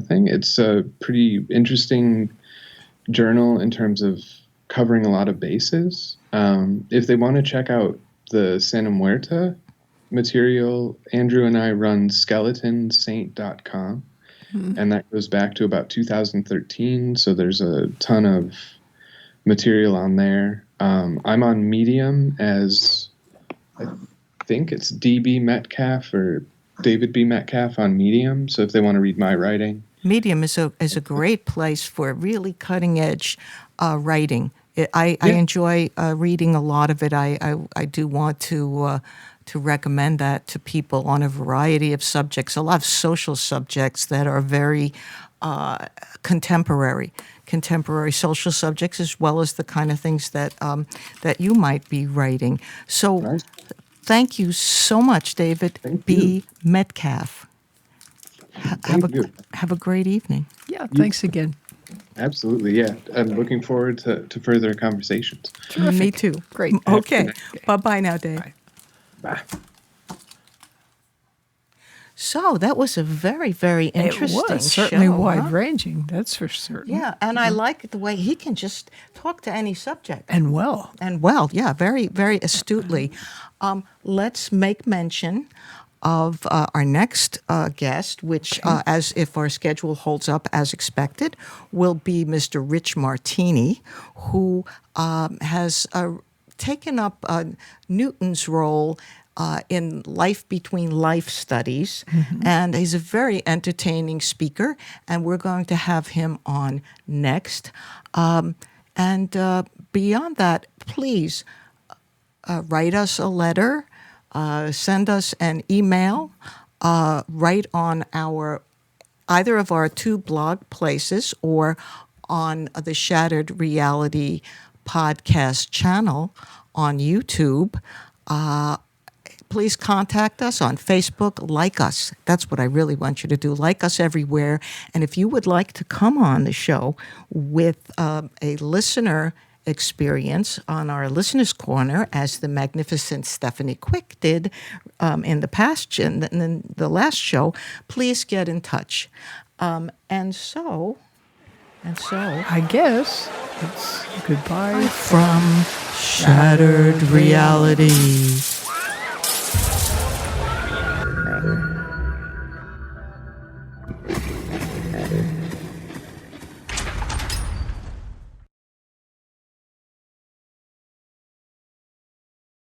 thing. It's a pretty interesting journal in terms of covering a lot of bases. If they want to check out the Santa Muerte material, Andrew and I run skeletonsaint.com, and that goes back to about 2013. So there's a ton of material on there. I'm on Medium as, I think it's DB Metcalfe or David B. Metcalfe on Medium. So if they want to read my writing. Medium is a great place for really cutting edge writing. I enjoy reading a lot of it. I do want to recommend that to people on a variety of subjects, a lot of social subjects that are very contemporary social subjects, as well as the kind of things that that you might be writing. So, Nice. Thank you so much, David B. Metcalfe. Have a great evening. Yeah, thanks again. Absolutely, yeah. I'm looking forward to further conversations. Terrific. Me too. Great. Okay. Bye-bye now, Dave. Bye. Bye. So that was a very, very interesting It was certainly show, huh? wide-ranging, that's for certain. Yeah, and I like the way he can just talk to any subject. And well. And well, yeah, very, very astutely. Let's make mention of our next guest, which, as if our schedule holds up as expected, will be Mr. Rich Martini, who has taken up Newton's role in Life Between Life studies, and he's a very entertaining speaker, and we're going to have him on next. And beyond that, please write us a letter, send us an email, write on either of our two blog places or on the Shattered Reality podcast channel on YouTube. Please contact us on Facebook. Like us. That's what I really want you to do. Like us everywhere. And if you would like to come on the show with a listener experience on our Listener's Corner, as the magnificent Stephanie Quick did in the past, in the last show, please get in touch. And so, I guess it's goodbye from Shattered Reality.